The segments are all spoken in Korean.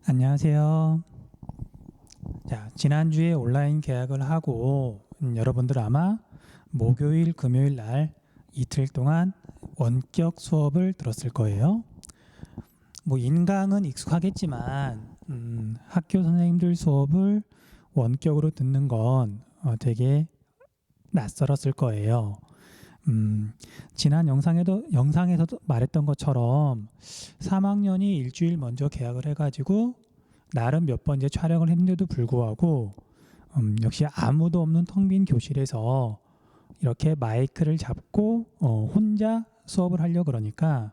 안녕하세요. 자, 지난주에 온라인 계약을 하고 여러분들 아마 목요일, 금요일 날 이틀 동안 원격 수업을 들었을 거예요. 뭐 인강은 익숙하겠지만 학교 선생님들 수업을 원격으로 듣는 건 되게 낯설었을 거예요. 지난 영상에서도 말했던 것처럼 3학년이 일주일 먼저 계약을 해가지고 나름 몇 번째 촬영을 했는데도 불구하고 역시 아무도 없는 텅 빈 교실에서 이렇게 마이크를 잡고 혼자 수업을 하려 그러니까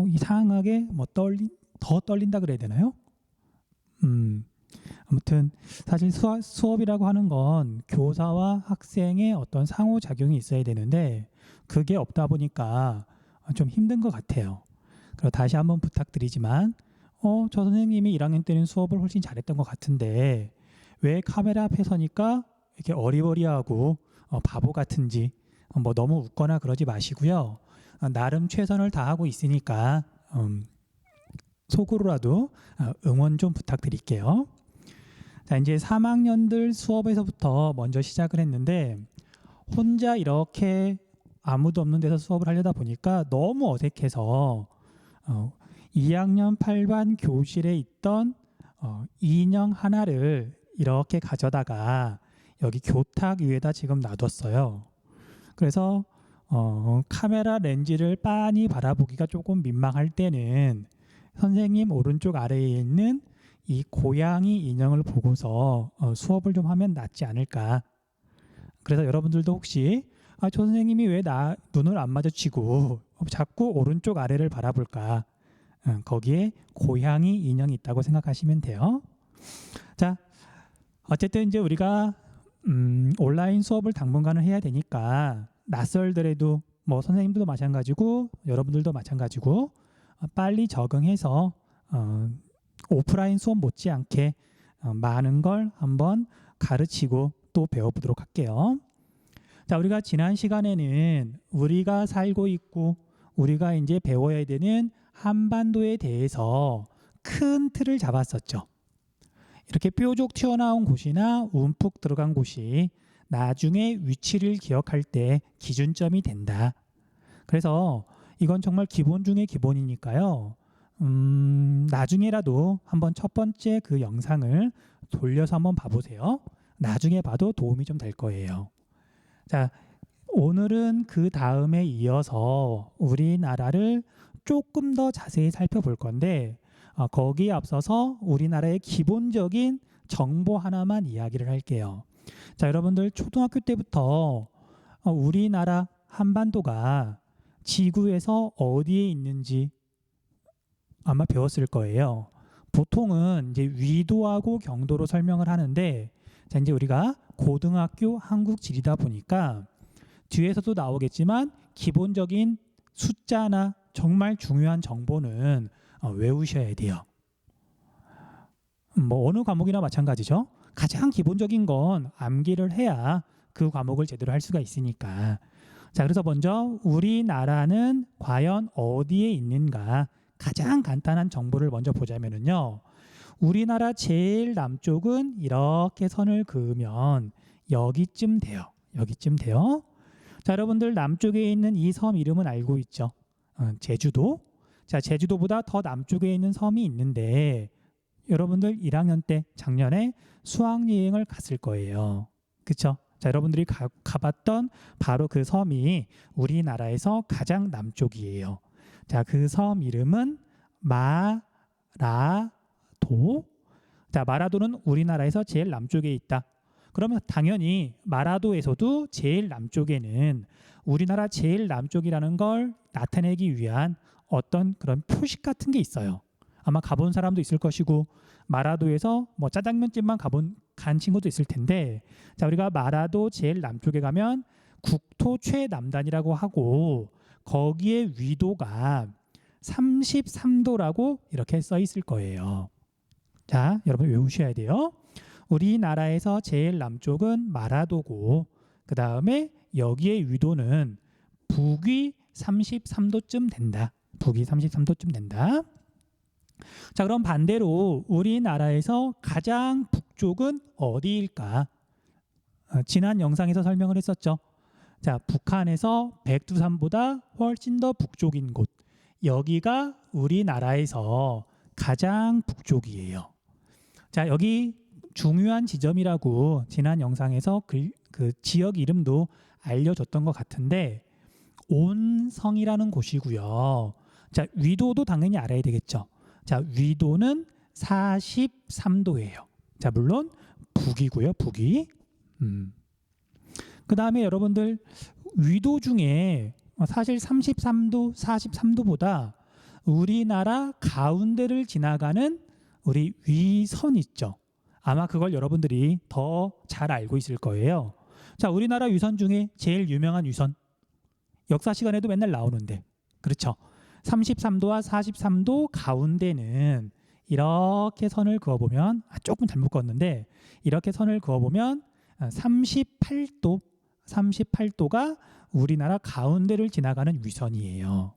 이상하게 더 떨린다 그래야 되나요? 아무튼 사실 수업이라고 하는 건 교사와 학생의 어떤 상호작용이 있어야 되는데 그게 없다 보니까 좀 힘든 것 같아요. 그리고 다시 한번 부탁드리지만 저 선생님이 1학년 때는 수업을 훨씬 잘했던 것 같은데 왜 카메라 앞에 서니까 이렇게 어리버리하고 바보 같은지 뭐 너무 웃거나 그러지 마시고요. 나름 최선을 다하고 있으니까 속으로라도 응원 좀 부탁드릴게요. 자, 이제 3학년들 수업에서부터 먼저 시작을 했는데 혼자 이렇게 아무도 없는 데서 수업을 하려다 보니까 너무 어색해서 2학년 8반 교실에 있던 인형 하나를 이렇게 가져다가 여기 교탁 위에다 지금 놔뒀어요. 그래서 카메라 렌즈를 빤히 바라보기가 조금 민망할 때는 선생님 오른쪽 아래에 있는 이 고양이 인형을 보고서 수업을 좀 하면 낫지 않을까. 그래서 여러분들도 혹시 저 선생님이 왜 눈을 안 마주치고 자꾸 오른쪽 아래를 바라볼까. 거기에 고양이 인형이 있다고 생각하시면 돼요. 자, 어쨌든 이제 우리가 온라인 수업을 당분간은 해야 되니까 낯설더라도 뭐 선생님들도 마찬가지고 여러분들도 마찬가지고 빨리 적응해서 오프라인 수업 못지않게 많은 걸 한번 가르치고 또 배워보도록 할게요. 자, 우리가 지난 시간에는 우리가 살고 있고 우리가 이제 배워야 되는 한반도에 대해서 큰 틀을 잡았었죠. 이렇게 뾰족 튀어나온 곳이나 움푹 들어간 곳이 나중에 위치를 기억할 때 기준점이 된다. 그래서 이건 정말 기본 중에 기본이니까요. 나중에라도 한번 첫 번째 그 영상을 돌려서 한번 봐보세요. 나중에 봐도 도움이 좀 될 거예요. 자, 오늘은 그 다음에 이어서 우리나라를 조금 더 자세히 살펴볼 건데 거기에 앞서서 우리나라의 기본적인 정보 하나만 이야기를 할게요. 자, 여러분들 초등학교 때부터 우리나라 한반도가 지구에서 어디에 있는지 아마 배웠을 거예요. 보통은 이제 위도하고 경도로 설명을 하는데 자, 이제 우리가 고등학교 한국 지리다 보니까 뒤에서도 나오겠지만 기본적인 숫자나 정말 중요한 정보는 외우셔야 돼요. 뭐 어느 과목이나 마찬가지죠. 가장 기본적인 건 암기를 해야 그 과목을 제대로 할 수가 있으니까. 자, 그래서 먼저 우리나라는 과연 어디에 있는가 가장 간단한 정보를 먼저 보자면요. 우리나라 제일 남쪽은 이렇게 선을 그으면 여기쯤 돼요. 여기쯤 돼요. 자, 여러분들 남쪽에 있는 이 섬 이름은 알고 있죠? 제주도. 자, 제주도보다 더 남쪽에 있는 섬이 있는데 여러분들 1학년 때 작년에 수학여행을 갔을 거예요. 그렇죠? 자, 여러분들이 가봤던 바로 그 섬이 우리나라에서 가장 남쪽이에요. 자, 그 섬 이름은 마라도. 자, 마라도는 우리나라에서 제일 남쪽에 있다. 그러면 당연히 마라도에서도 제일 남쪽에는 우리나라 제일 남쪽이라는 걸 나타내기 위한 어떤 그런 표식 같은 게 있어요. 아마 가본 사람도 있을 것이고 마라도에서 뭐 짜장면집만 간 친구도 있을 텐데 자, 우리가 마라도 제일 남쪽에 가면 국토 최남단이라고 하고 거기에 위도가 33도라고 이렇게 써 있을 거예요. 자, 여러분 외우셔야 돼요. 우리나라에서 제일 남쪽은 마라도고 그 다음에 여기에 위도는 북위 33도쯤 된다. 북위 33도쯤 된다. 자, 그럼 반대로 우리나라에서 가장 북쪽은 어디일까? 지난 영상에서 설명을 했었죠. 자, 북한에서 백두산보다 훨씬 더 북쪽인 곳. 여기가 우리나라에서 가장 북쪽이에요. 자, 여기 중요한 지점이라고 지난 영상에서 그 지역 이름도 알려줬던 것 같은데 온성이라는 곳이고요. 자, 위도도 당연히 알아야 되겠죠. 자, 위도는 43도예요. 자, 물론 북이고요. 북이. 그 다음에 여러분들 위도 중에 사실 33도, 43도보다 우리나라 가운데를 지나가는 우리 위선 있죠. 아마 그걸 여러분들이 더 잘 알고 있을 거예요. 자, 우리나라 위선 중에 제일 유명한 위선. 역사 시간에도 맨날 나오는데. 그렇죠. 33도와 43도 가운데는 이렇게 선을 그어보면 조금 잘못 그었는데 이렇게 선을 그어보면 38도가 우리나라 가운데를 지나가는 위선이에요.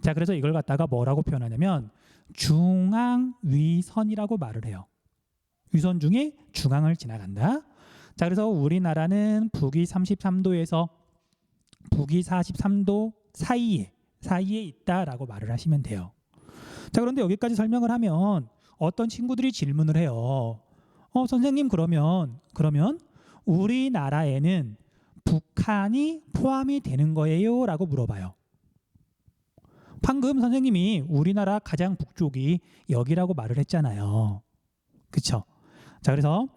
자, 그래서 이걸 갖다가 뭐라고 표현하냐면 중앙위선이라고 말을 해요. 위선 중에 중앙을 지나간다. 자, 그래서 우리나라는 북위 33도에서 북위 43도 사이에 있다라고 말을 하시면 돼요. 자, 그런데 여기까지 설명을 하면 어떤 친구들이 질문을 해요. 선생님 그러면 우리나라에는 북한이 포함이 되는 거예요? 라고 물어봐요. 방금 선생님이 우리나라 가장 북쪽이 여기라고 말을 했잖아요. 그렇죠? 자, 그래서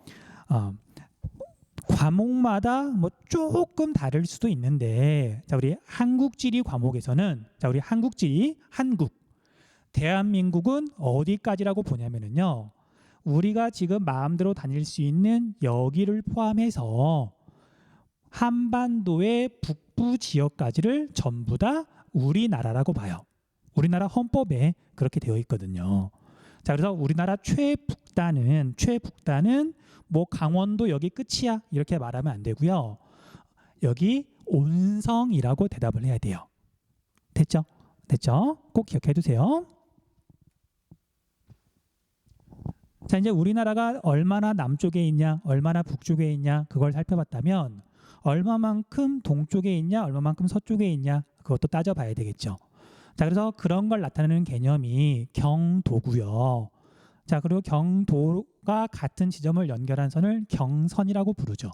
과목마다 뭐 조금 다를 수도 있는데 자, 우리 한국지리 과목에서는 자, 우리 한국지리 대한민국은 어디까지라고 보냐면은요. 우리가 지금 마음대로 다닐 수 있는 여기를 포함해서 한반도의 북부 지역까지를 전부 다 우리나라라고 봐요. 우리나라 헌법에 그렇게 되어 있거든요. 자, 그래서 우리나라 최북단은 뭐 강원도 여기 끝이야 이렇게 말하면 안 되고요. 여기 온성이라고 대답을 해야 돼요. 됐죠? 꼭 기억해 두세요. 자, 이제 우리나라가 얼마나 남쪽에 있냐, 얼마나 북쪽에 있냐 그걸 살펴봤다면 얼마만큼 동쪽에 있냐, 얼마만큼 서쪽에 있냐 그것도 따져봐야 되겠죠. 자, 그래서 그런 걸 나타내는 개념이 경도고요. 자, 그리고 경도가 같은 지점을 연결한 선을 경선이라고 부르죠.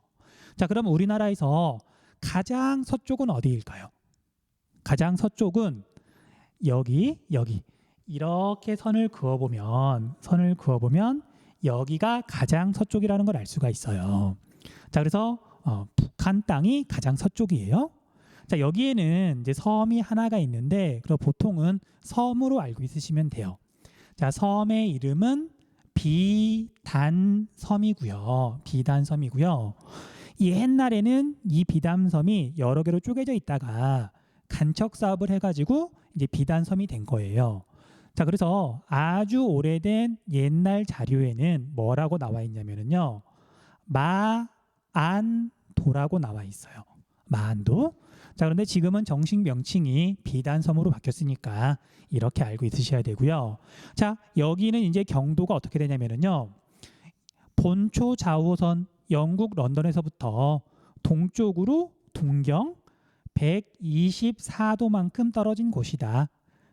자, 그럼 우리나라에서 가장 서쪽은 어디일까요? 가장 서쪽은 여기 이렇게 선을 그어보면 여기가 가장 서쪽이라는 걸 알 수가 있어요. 자, 그래서 북한 땅이 가장 서쪽이에요. 자, 여기에는 이제 섬이 하나가 있는데 그럼 보통은 섬으로 알고 있으시면 돼요. 자, 섬의 이름은 비단섬이고요. 옛날에는 이 비단섬이 여러 개로 쪼개져 있다가 간척 사업을 해가지고 이제 비단섬이 된 거예요. 자, 그래서 아주 오래된 옛날 자료에는 뭐라고 나와 있냐면요, 마안도라고 나와 있어요. 마안도. 자, 그런데 지금은 정식 명칭이 비단섬으로 바뀌었으니까 이렇게 알고 있으셔야 되고요. 자, 여기는 이제 경도가 어떻게 되냐면요, 본초 좌우선 영국 런던에서부터 동쪽으로 동경 124도만큼 떨어진 곳이다.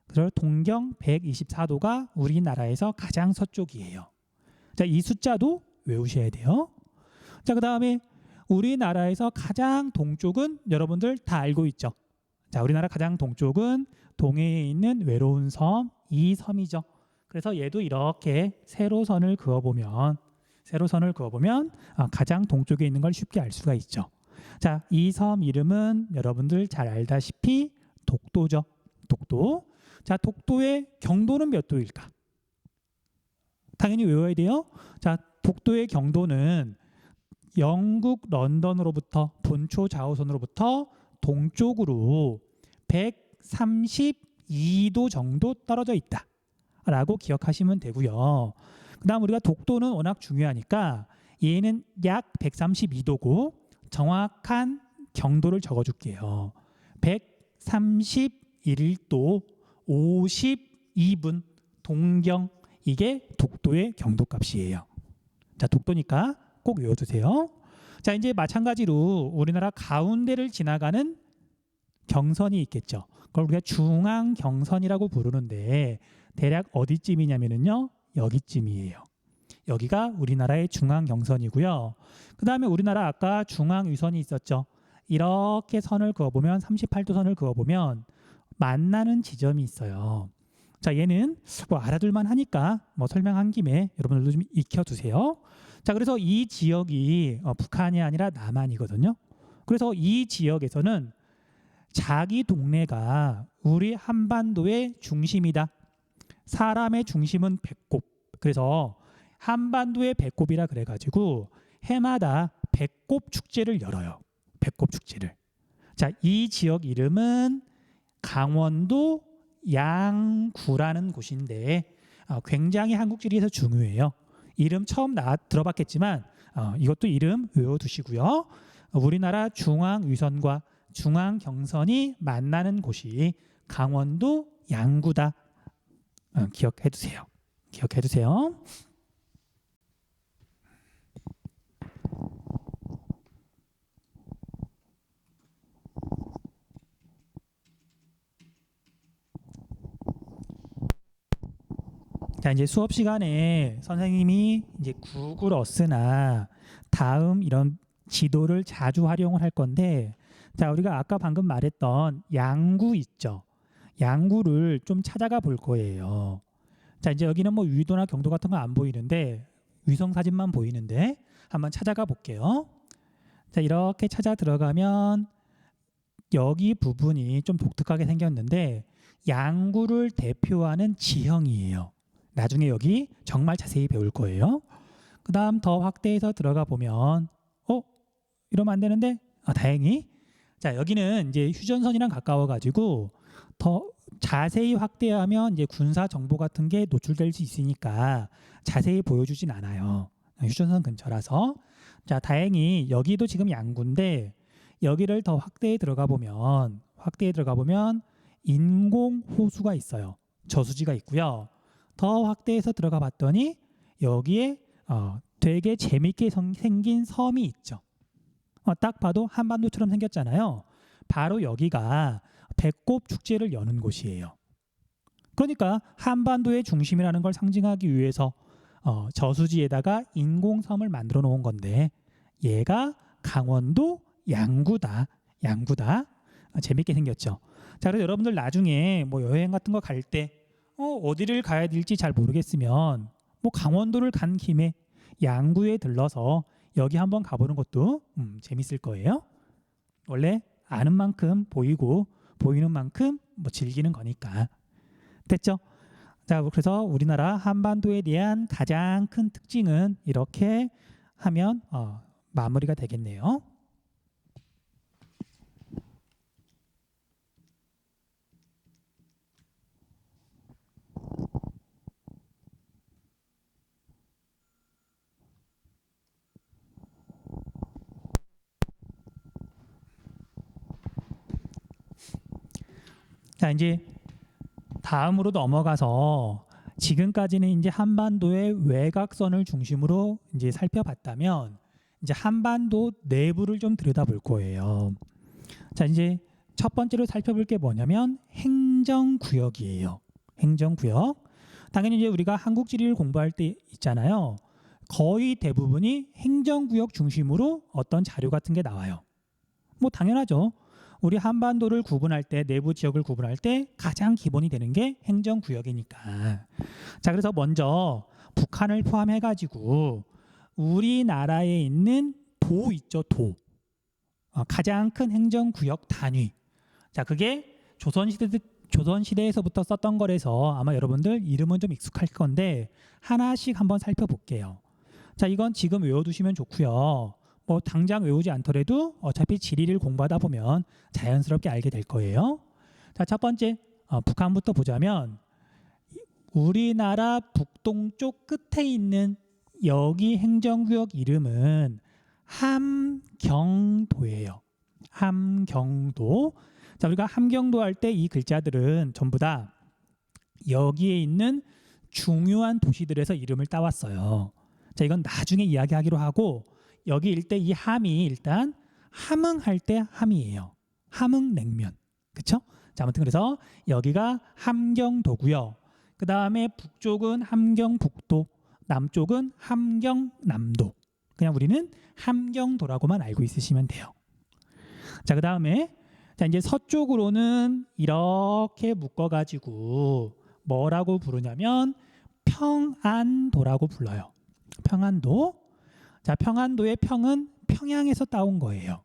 그래서 동경 124도가 우리나라에서 가장 서쪽이에요. 자, 이 숫자도 외우셔야 돼요. 자, 그 다음에 우리나라에서 가장 동쪽은 여러분들 다 알고 있죠. 자, 우리나라 가장 동쪽은 동해에 있는 외로운 섬, 이 섬이죠. 그래서 얘도 이렇게 세로선을 그어보면 가장 동쪽에 있는 걸 쉽게 알 수가 있죠. 자, 이 섬 이름은 여러분들 잘 알다시피 독도죠. 독도. 자, 독도의 경도는 몇 도일까? 당연히 외워야 돼요. 자, 독도의 경도는 영국 런던으로부터 본초 좌우선으로부터 동쪽으로 132도 정도 떨어져 있다 라고 기억하시면 되고요. 그 다음 우리가 독도는 워낙 중요하니까 얘는 약 132도고 정확한 경도를 적어줄게요. 131도 52분 동경 이게 독도의 경도값이에요. 자, 독도니까 꼭 외워두세요. 자, 이제 마찬가지로 우리나라 가운데를 지나가는 경선이 있겠죠. 그걸 우리가 중앙 경선이라고 부르는데 대략 어디쯤이냐면요, 여기쯤이에요. 여기가 우리나라의 중앙 경선이고요. 그 다음에 우리나라 아까 중앙 위선이 있었죠. 이렇게 선을 그어보면 38도 선을 그어보면 만나는 지점이 있어요. 자, 얘는 뭐 알아둘만 하니까 뭐 설명한 김에 여러분들도 좀 익혀두세요. 자, 그래서 이 지역이 북한이 아니라 남한이거든요. 그래서 이 지역에서는 자기 동네가 우리 한반도의 중심이다. 사람의 중심은 배꼽. 그래서 한반도의 배꼽이라 그래가지고 해마다 배꼽 축제를 열어요. 배꼽 축제를. 자, 이 지역 이름은 강원도 양구라는 곳인데 굉장히 한국 지리에서 중요해요. 이름 처음 들어봤겠지만 이것도 이름 외워두시고요. 우리나라 중앙 위선과 중앙 경선이 만나는 곳이 강원도 양구다. 기억해두세요. 기억해두세요. 자, 이제 수업 시간에 선생님이 이제 구글 어스나 다음 이런 지도를 자주 활용을 할 건데, 자, 우리가 아까 방금 말했던 양구 있죠. 양구를 좀 찾아가 볼 거예요. 자, 이제 여기는 뭐 위도나 경도 같은 거 안 보이는데 위성 사진만 보이는데 한번 찾아가 볼게요. 자, 이렇게 찾아 들어가면 여기 부분이 좀 독특하게 생겼는데 양구를 대표하는 지형이에요. 나중에 여기 정말 자세히 배울 거예요. 그 다음 더 확대해서 들어가 보면 이러면 안 되는데 다행히 자, 여기는 이제 휴전선이랑 가까워 가지고 더 자세히 확대하면 이제 군사 정보 같은 게 노출될 수 있으니까 자세히 보여주진 않아요. 휴전선 근처라서. 자, 다행히 여기도 지금 양구인데 여기를 더 확대해 들어가 보면 인공 호수가 있어요. 저수지가 있고요. 더 확대해서 들어가 봤더니 여기에 되게 재밌게 생긴 섬이 있죠. 딱 봐도 한반도처럼 생겼잖아요. 바로 여기가 배꼽 축제를 여는 곳이에요. 그러니까 한반도의 중심이라는 걸 상징하기 위해서 저수지에다가 인공섬을 만들어 놓은 건데 얘가 강원도 양구다. 재밌게 생겼죠. 자, 그래서 여러분들 나중에 뭐 여행 같은 거 갈 때 어디를 가야 될지 잘 모르겠으면 뭐 강원도를 간 김에 양구에 들러서 여기 한번 가보는 것도 재밌을 거예요. 원래 아는 만큼 보이고 보이는 만큼 뭐 즐기는 거니까. 됐죠? 자, 그래서 우리나라 한반도에 대한 가장 큰 특징은 이렇게 하면 마무리가 되겠네요. 자, 이제 다음으로 넘어가서 지금까지는 이제 한반도의 외곽선을 중심으로 이제 살펴봤다면 이제 한반도 내부를 좀 들여다볼 거예요. 자, 이제 첫 번째로 살펴볼 게 뭐냐면 행정구역이에요. 행정구역. 당연히 이제 우리가 한국 지리를 공부할 때 있잖아요. 거의 대부분이 행정구역 중심으로 어떤 자료 같은 게 나와요. 뭐 당연하죠. 우리 한반도를 구분할 때, 내부 지역을 구분할 때 가장 기본이 되는 게 행정구역이니까. 자, 그래서 먼저 북한을 포함해가지고 우리나라에 있는 도 있죠, 도. 가장 큰 행정구역 단위. 자, 그게 조선시대에서부터 썼던 거라서 아마 여러분들 이름은 좀 익숙할 건데 하나씩 한번 살펴볼게요. 자, 이건 지금 외워두시면 좋고요. 뭐 당장 외우지 않더라도 어차피 지리를 공부하다 보면 자연스럽게 알게 될 거예요. 자, 첫 번째 북한부터 보자면 우리나라 북동쪽 끝에 있는 여기 행정구역 이름은 함경도예요. 함경도. 자, 우리가 함경도 할 때 이 글자들은 전부 다 여기에 있는 중요한 도시들에서 이름을 따왔어요. 자, 이건 나중에 이야기하기로 하고 여기 일대 이 함이 일단 함흥할 때 함이에요. 함흥냉면. 그렇죠? 자, 아무튼 그래서 여기가 함경도고요. 그다음에 북쪽은 함경북도, 남쪽은 함경남도. 그냥 우리는 함경도라고만 알고 있으시면 돼요. 자, 그다음에 자, 이제 서쪽으로는 이렇게 묶어가지고 뭐라고 부르냐면 평안도라고 불러요. 평안도. 자, 평안도의 평은 평양에서 따온 거예요.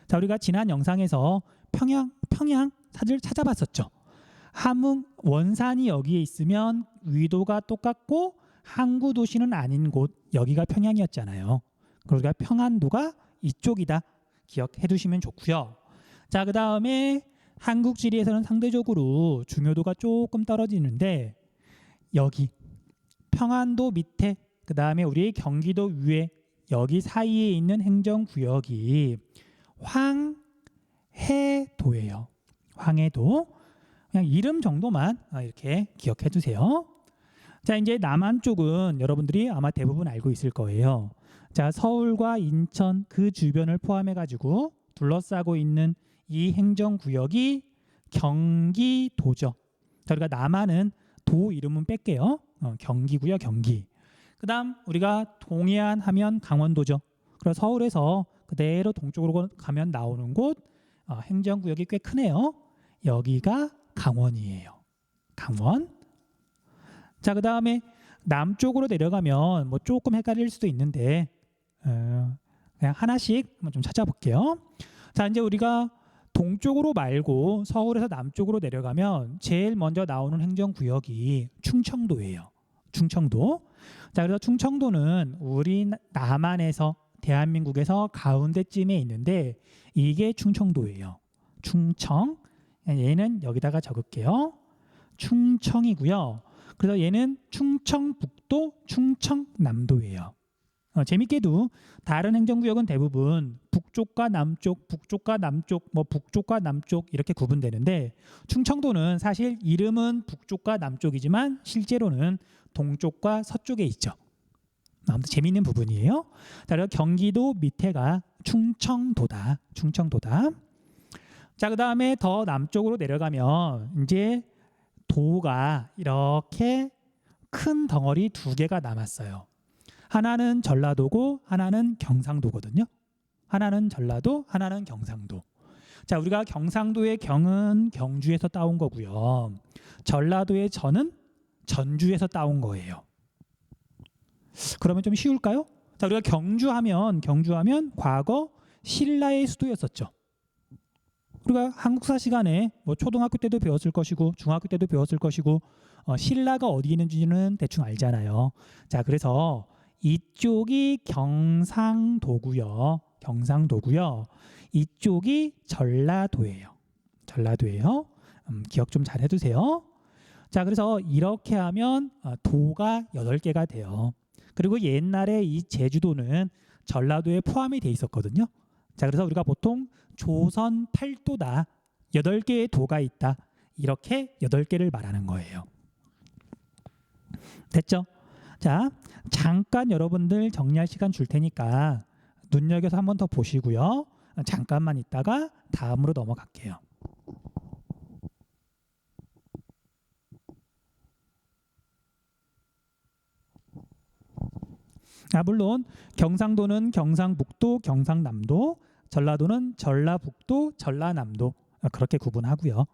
자, 우리가 지난 영상에서 평양 사실 찾아봤었죠. 함흥 원산이 여기에 있으면 위도가 똑같고 항구 도시는 아닌 곳 여기가 평양이었잖아요. 그러니까 평안도가 이쪽이다. 기억해 두시면 좋고요. 자, 그다음에 한국 지리에서는 상대적으로 중요도가 조금 떨어지는데 여기 평안도 밑에 그다음에 우리 경기도 위에 여기 사이에 있는 행정구역이 황해도예요. 황해도. 그냥 이름 정도만 이렇게 기억해 두세요. 자, 이제 남한 쪽은 여러분들이 아마 대부분 알고 있을 거예요. 자, 서울과 인천 그 주변을 포함해 가지고 둘러싸고 있는 이 행정구역이 경기도죠. 자, 우리가 남한은 도 이름은 뺄게요. 경기고요, 경기. 그다음 우리가 동해안 하면 강원도죠. 그래서 서울에서 그대로 동쪽으로 가면 나오는 곳 행정구역이 꽤 크네요. 여기가 강원이에요. 강원. 자, 그다음에 남쪽으로 내려가면 뭐 조금 헷갈릴 수도 있는데 그냥 하나씩 한번 좀 찾아볼게요. 자, 이제 우리가 동쪽으로 말고 서울에서 남쪽으로 내려가면 제일 먼저 나오는 행정구역이 충청도예요. 충청도. 자, 그래서 충청도는 우리 남한에서 대한민국에서 가운데쯤에 있는데 이게 충청도예요. 충청. 얘는 여기다가 적을게요. 충청이고요. 그래서 얘는 충청북도, 충청남도예요. 재밌게도 다른 행정구역은 대부분 북쪽과 남쪽, 북쪽과 남쪽, 뭐 북쪽과 남쪽 이렇게 구분되는데 충청도는 사실 이름은 북쪽과 남쪽이지만 실제로는 동쪽과 서쪽에 있죠. 아무튼 재미있는 부분이에요. 자, 그리고 경기도 밑에가 충청도다. 충청도다. 자, 그다음에 더 남쪽으로 내려가면 이제 도가 이렇게 큰 덩어리 두 개가 남았어요. 하나는 전라도고 하나는 경상도거든요. 하나는 전라도, 하나는 경상도. 자, 우리가 경상도의 경은 경주에서 따온 거고요. 전라도의 전은 전주에서 따온 거예요. 그러면 좀 쉬울까요? 자, 우리가 경주하면 과거 신라의 수도였었죠. 우리가 한국사 시간에 뭐 초등학교 때도 배웠을 것이고 중학교 때도 배웠을 것이고 신라가 어디 있는지는 대충 알잖아요. 자, 그래서 이쪽이 경상도고요. 경상도고요. 이쪽이 전라도예요. 전라도예요. 기억 좀 잘 해두세요. 자, 그래서 이렇게 하면 도가 8개가 돼요. 그리고 옛날에 이 제주도는 전라도에 포함이 돼 있었거든요. 자, 그래서 우리가 보통 조선 8도다. 8개의 도가 있다. 이렇게 8개를 말하는 거예요. 됐죠? 자, 잠깐 여러분들 정리할 시간 줄 테니까 눈여겨서 한 번 더 보시고요. 잠깐만 있다가 다음으로 넘어갈게요. 물론 경상도는 경상북도, 경상남도, 전라도는 전라북도, 전라남도 그렇게 구분하고요.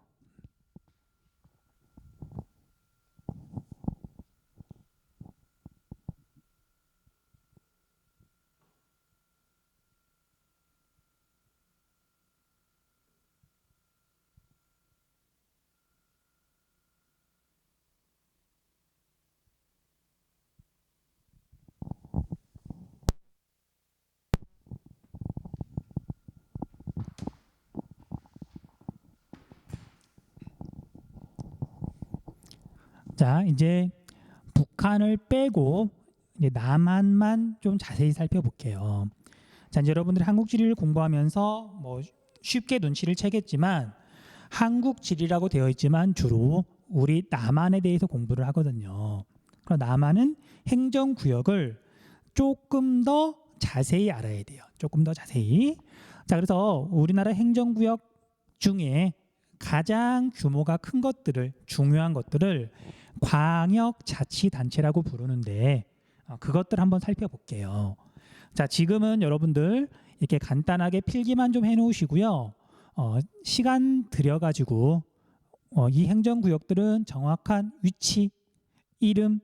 자, 이제 북한을 빼고 이제 남한만 좀 자세히 살펴볼게요. 자, 이제 여러분들이 한국 지리를 공부하면서 뭐 쉽게 눈치를 채겠지만 한국 지리라고 되어 있지만 주로 우리 남한에 대해서 공부를 하거든요. 그럼 남한은 행정구역을 조금 더 자세히 알아야 돼요. 조금 더 자세히. 자, 그래서 우리나라 행정구역 중에 가장 규모가 큰 것들을, 중요한 것들을 광역자치단체라고 부르는데 그것들 한번 살펴볼게요. 자, 지금은 여러분들 이렇게 간단하게 필기만 좀 해놓으시고요. 시간 들여가지고 이 행정구역들은 정확한 위치, 이름,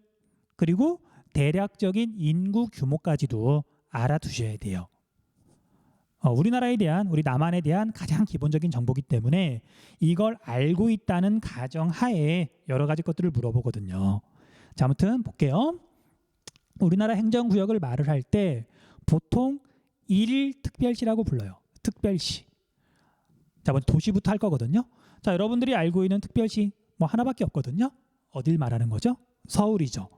그리고 대략적인 인구 규모까지도 알아두셔야 돼요. 우리나라에 대한, 우리 남한에 대한 가장 기본적인 정보이기 때문에 이걸 알고 있다는 가정하에 여러 가지 것들을 물어보거든요. 자, 아무튼 볼게요. 우리나라 행정구역을 말을 할 때 보통 1특별시라고 불러요. 특별시. 자, 먼저 도시부터 할 거거든요. 자, 여러분들이 알고 있는 특별시 뭐 하나밖에 없거든요. 어딜 말하는 거죠? 서울이죠.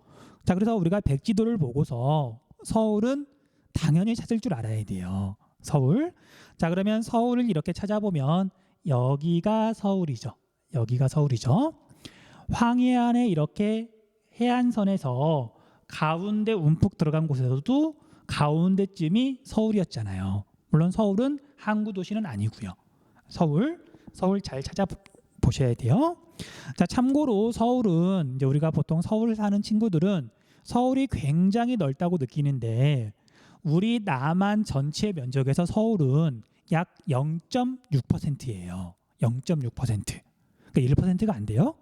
자, 그래서 우리가 백지도를 보고서 서울은 당연히 찾을 줄 알아야 돼요. 서울. 자, 그러면 서울을 이렇게 찾아보면 여기가 서울이죠. 여기가 서울이죠. 황해안에 이렇게 해안선에서 가운데 움푹 들어간 곳에서도 가운데쯤이 서울이었잖아요. 물론 서울은 항구 도시는 아니고요. 서울 잘 찾아보셔야 돼요. 자, 참고로 서울은 이제 우리가 보통 서울 사는 친구들은 서울이 굉장히 넓다고 느끼는데 우리 남한 전체 면적에서 서울은 약 0.6%예요. 0.6%. 그러니까 1%가 안 돼요.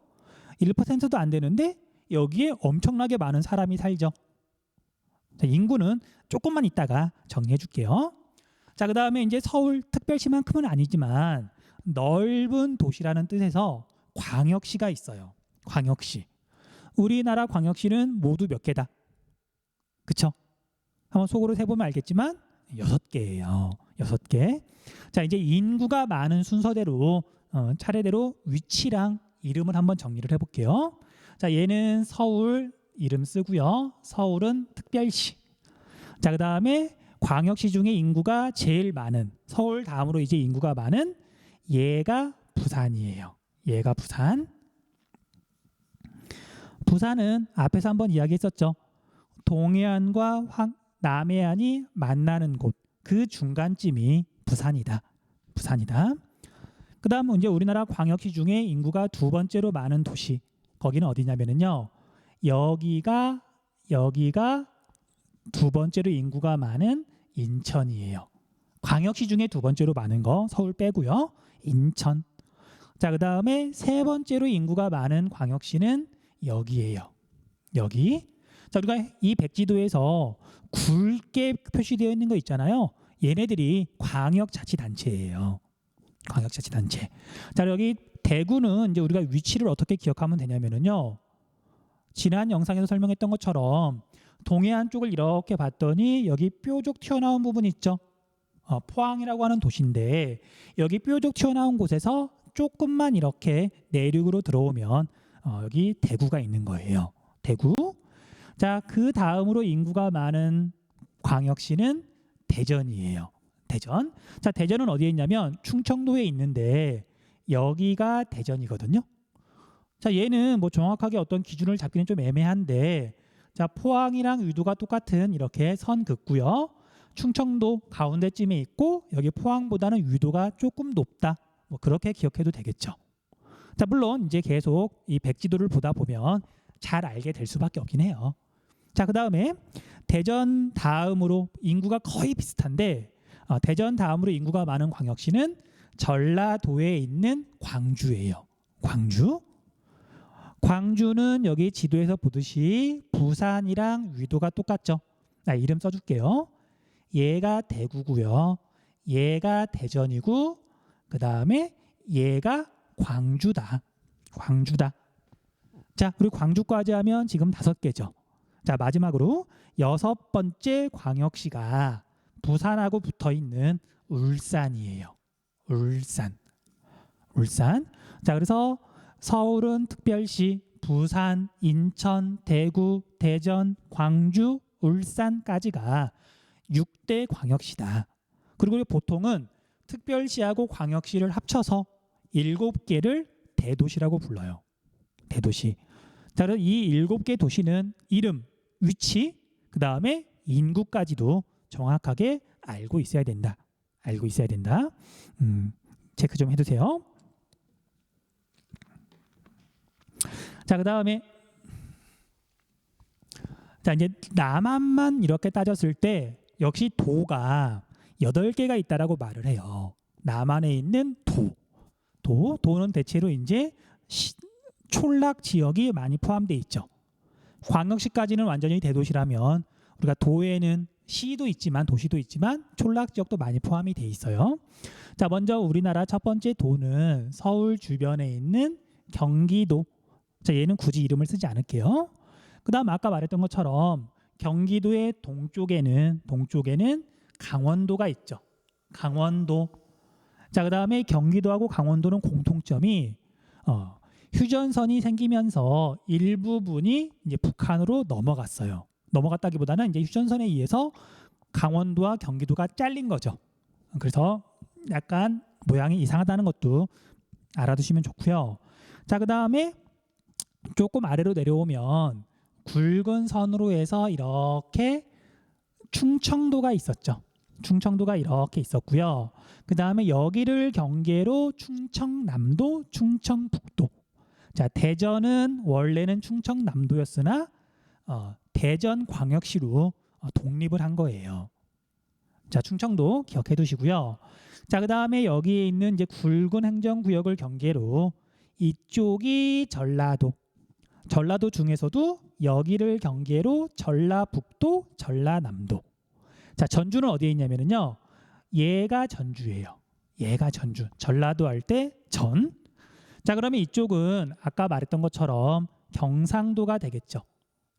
1%도 안 되는데 여기에 엄청나게 많은 사람이 살죠. 자, 인구는 조금만 있다가 정리해 줄게요. 자, 그다음에 이제 서울 특별시만큼은 아니지만 넓은 도시라는 뜻에서 광역시가 있어요. 광역시. 우리나라 광역시는 모두 몇 개다? 그쵸? 한번 속으로 세보면 알겠지만 6개예요. 6개. 자, 이제 인구가 많은 순서대로 차례대로 위치랑 이름을 한번 정리를 해볼게요. 자, 얘는 서울 이름 쓰고요. 서울은 특별시. 자, 그 다음에 광역시 중에 인구가 제일 많은, 서울 다음으로 이제 인구가 많은 얘가 부산이에요. 얘가 부산. 부산은 앞에서 한번 이야기했었죠. 동해안과 남해안이 만나는 곳, 그 중간쯤이 부산이다. 부산이다. 그 다음 이제 우리나라 광역시 중에 인구가 두 번째로 많은 도시, 거기는 어디냐면요. 여기가 두 번째로 인구가 많은 인천이에요. 광역시 중에 두 번째로 많은 거 서울 빼고요. 인천. 자, 그 다음에 세 번째로 인구가 많은 광역시는 여기예요. 여기. 자, 우리가 이 백지도에서 굵게 표시되어 있는 거 있잖아요. 얘네들이 광역자치단체예요. 광역자치단체. 자, 여기 대구는 이제 우리가 위치를 어떻게 기억하면 되냐면요. 지난 영상에서 설명했던 것처럼 동해안 쪽을 이렇게 봤더니 여기 뾰족 튀어나온 부분 있죠. 포항이라고 하는 도시인데 여기 뾰족 튀어나온 곳에서 조금만 이렇게 내륙으로 들어오면 여기 대구가 있는 거예요. 대구. 자, 그 다음으로 인구가 많은 광역시는 대전이에요. 대전. 자, 대전은 어디에 있냐면 충청도에 있는데 여기가 대전이거든요. 자, 얘는 뭐 정확하게 어떤 기준을 잡기는 좀 애매한데, 자, 포항이랑 유도가 똑같은 이렇게 선 긋고요. 충청도 가운데쯤에 있고 여기 포항보다는 유도가 조금 높다. 뭐 그렇게 기억해도 되겠죠. 자, 물론 이제 계속 이 백지도를 보다 보면 잘 알게 될 수밖에 없긴 해요. 자, 그 다음에 대전 다음으로 인구가 거의 비슷한데 대전 다음으로 인구가 많은 광역시는 전라도에 있는 광주예요. 광주. 광주는 여기 지도에서 보듯이 부산이랑 위도가 똑같죠. 이름 써줄게요. 얘가 대구고요. 얘가 대전이고 그 다음에 얘가 광주다. 광주다. 자, 그리고 광주까지 하면 지금 5개죠. 자, 마지막으로 6번째 광역시가 부산하고 붙어있는 울산이에요. 울산. 울산. 자, 그래서 서울은 특별시, 부산, 인천, 대구, 대전, 광주, 울산까지가 6대 광역시다. 그리고 보통은 특별시하고 광역시를 합쳐서 7개를 대도시라고 불러요. 대도시. 자, 그래서 이 7개 도시는 이름, 위치, 그 다음에 인구까지도 정확하게 알고 있어야 된다. 알고 있어야 된다. 체크 좀 해두세요. 자, 그 다음에 자, 이제 남한만 이렇게 따졌을 때 역시 도가 8개가 있다라고 말을 해요. 남한에 있는 도는 대체로 이제 촌락 지역이 많이 포함되어 있죠. 광역시까지는 완전히 대도시라면 우리가 도에는 시도 있지만 도시도 있지만 촌락 지역도 많이 포함이 돼 있어요. 자, 먼저 우리나라 첫 번째 도는 서울 주변에 있는 경기도. 자, 얘는 굳이 이름을 쓰지 않을게요. 그다음 아까 말했던 것처럼 경기도의 동쪽에는 강원도가 있죠. 강원도. 자, 그다음에 경기도하고 강원도는 공통점이 휴전선이 생기면서 일부분이 이제 북한으로 넘어갔어요. 넘어갔다기보다는 이제 휴전선에 의해서 강원도와 경기도가 잘린 거죠. 그래서 약간 모양이 이상하다는 것도 알아두시면 좋고요. 자, 그다음에 조금 아래로 내려오면 굵은 선으로 해서 이렇게 충청도가 있었죠. 충청도가 이렇게 있었고요. 그 다음에 여기를 경계로 충청남도, 충청북도. 자, 대전은 원래는 충청남도였으나 대전광역시로 독립을 한 거예요. 자, 충청도 기억해 두시고요. 자, 그 다음에 여기에 있는 이제 굵은 행정구역을 경계로 이쪽이 전라도. 전라도 중에서도 여기를 경계로 전라북도, 전라남도. 자, 전주는 어디에 있냐면요. 얘가 전주예요. 얘가 전주. 전라도 할 때 전. 자, 그러면 이쪽은 아까 말했던 것처럼 경상도가 되겠죠.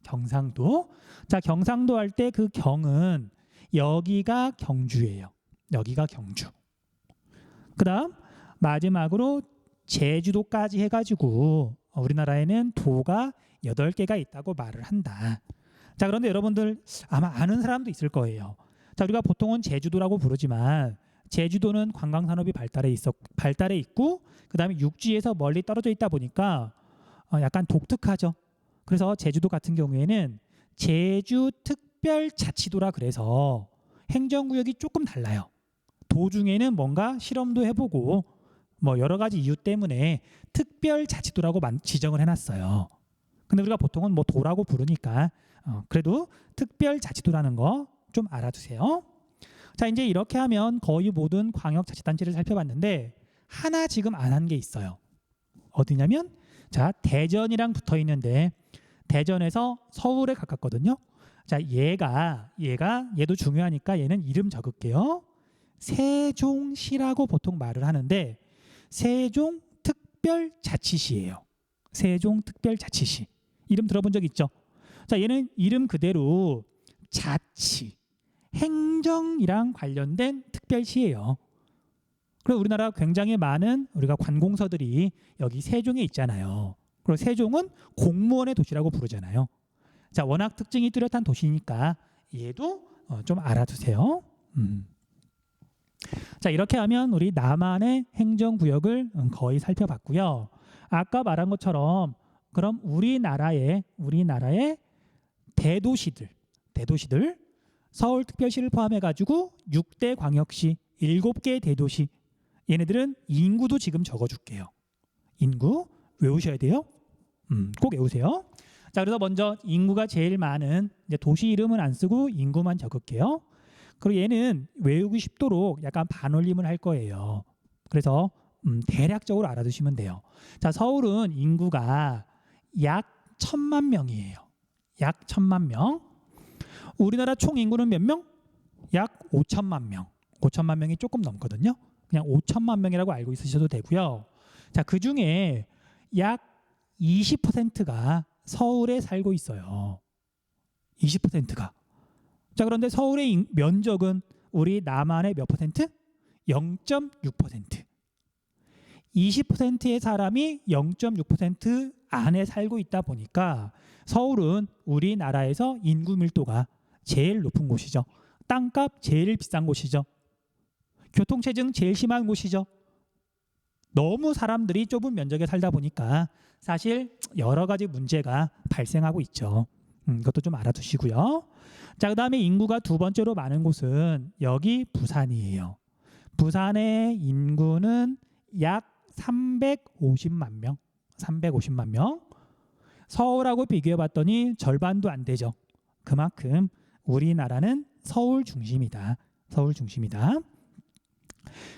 경상도. 자, 경상도 할 때 그 경은 여기가 경주예요. 여기가 경주. 그다음 마지막으로 제주도까지 해가지고 우리나라에는 도가 8개가 있다고 말을 한다. 자, 그런데 여러분들 아마 아는 사람도 있을 거예요. 자, 우리가 보통은 제주도라고 부르지만 제주도는 관광산업이 발달해 있고 그다음에 육지에서 멀리 떨어져 있다 보니까 약간 독특하죠. 그래서 제주도 같은 경우에는 제주특별자치도라 그래서 행정구역이 조금 달라요. 도 중에는 뭔가 실험도 해보고 뭐 여러 가지 이유 때문에 특별자치도라고 지정을 해놨어요. 근데 우리가 보통은 뭐 도라고 부르니까 그래도 특별자치도라는 거 좀 알아두세요. 자, 이제 이렇게 하면 거의 모든 광역자치단체를 살펴봤는데 하나 지금 안 한 게 있어요. 어디냐면 자, 대전이랑 붙어 있는데 대전에서 서울에 가깝거든요. 자, 얘도 중요하니까 얘는 이름 적을게요. 세종시라고 보통 말을 하는데 세종특별자치시예요. 세종특별자치시. 이름 들어본 적 있죠? 자, 얘는 이름 그대로 자치, 행정이랑 관련된 특별시예요. 그리고 우리나라 굉장히 많은 우리가 관공서들이 여기 세종에 있잖아요. 그리고 세종은 공무원의 도시라고 부르잖아요. 자, 워낙 특징이 뚜렷한 도시니까 얘도 좀 알아두세요. 자, 이렇게 하면 우리 남한의 행정구역을 거의 살펴봤고요. 아까 말한 것처럼 그럼 우리나라의 대도시들 서울특별시를 포함해가지고 6대 광역시 7개 대도시 얘네들은 인구도 지금 적어줄게요. 인구 외우셔야 돼요. 꼭 외우세요. 자, 그래서 먼저 인구가 제일 많은 이제 도시 이름은 안 쓰고 인구만 적을게요. 그리고 얘는 외우기 쉽도록 약간 반올림을 할 거예요. 그래서 대략적으로 알아두시면 돼요. 자, 서울은 인구가 약 1,000만 명이에요. 약 1,000만 명. 우리나라 총 인구는 몇 명? 약 5천만 명. 5천만 명이 조금 넘거든요. 그냥 5천만 명이라고 알고 있으셔도 되고요. 자, 그 중에 약 20%가 서울에 살고 있어요. 20%가. 자, 그런데 서울의 면적은 우리 남한의 몇 퍼센트? 0.6%. 20%의 사람이 0.6% 안에 살고 있다 보니까 서울은 우리나라에서 인구 밀도가 제일 높은 곳이죠. 땅값 제일 비싼 곳이죠. 교통체증 제일 심한 곳이죠. 너무 사람들이 좁은 면적에 살다 보니까 사실 여러 가지 문제가 발생하고 있죠. 이것도 좀 알아두시고요. 자, 그다음에 인구가 두 번째로 많은 곳은 여기 부산이에요. 부산의 인구는 약 350만 명. 350만 명. 서울하고 비교해 봤더니 절반도 안 되죠. 그만큼 우리나라는 서울 중심이다. 서울 중심이다.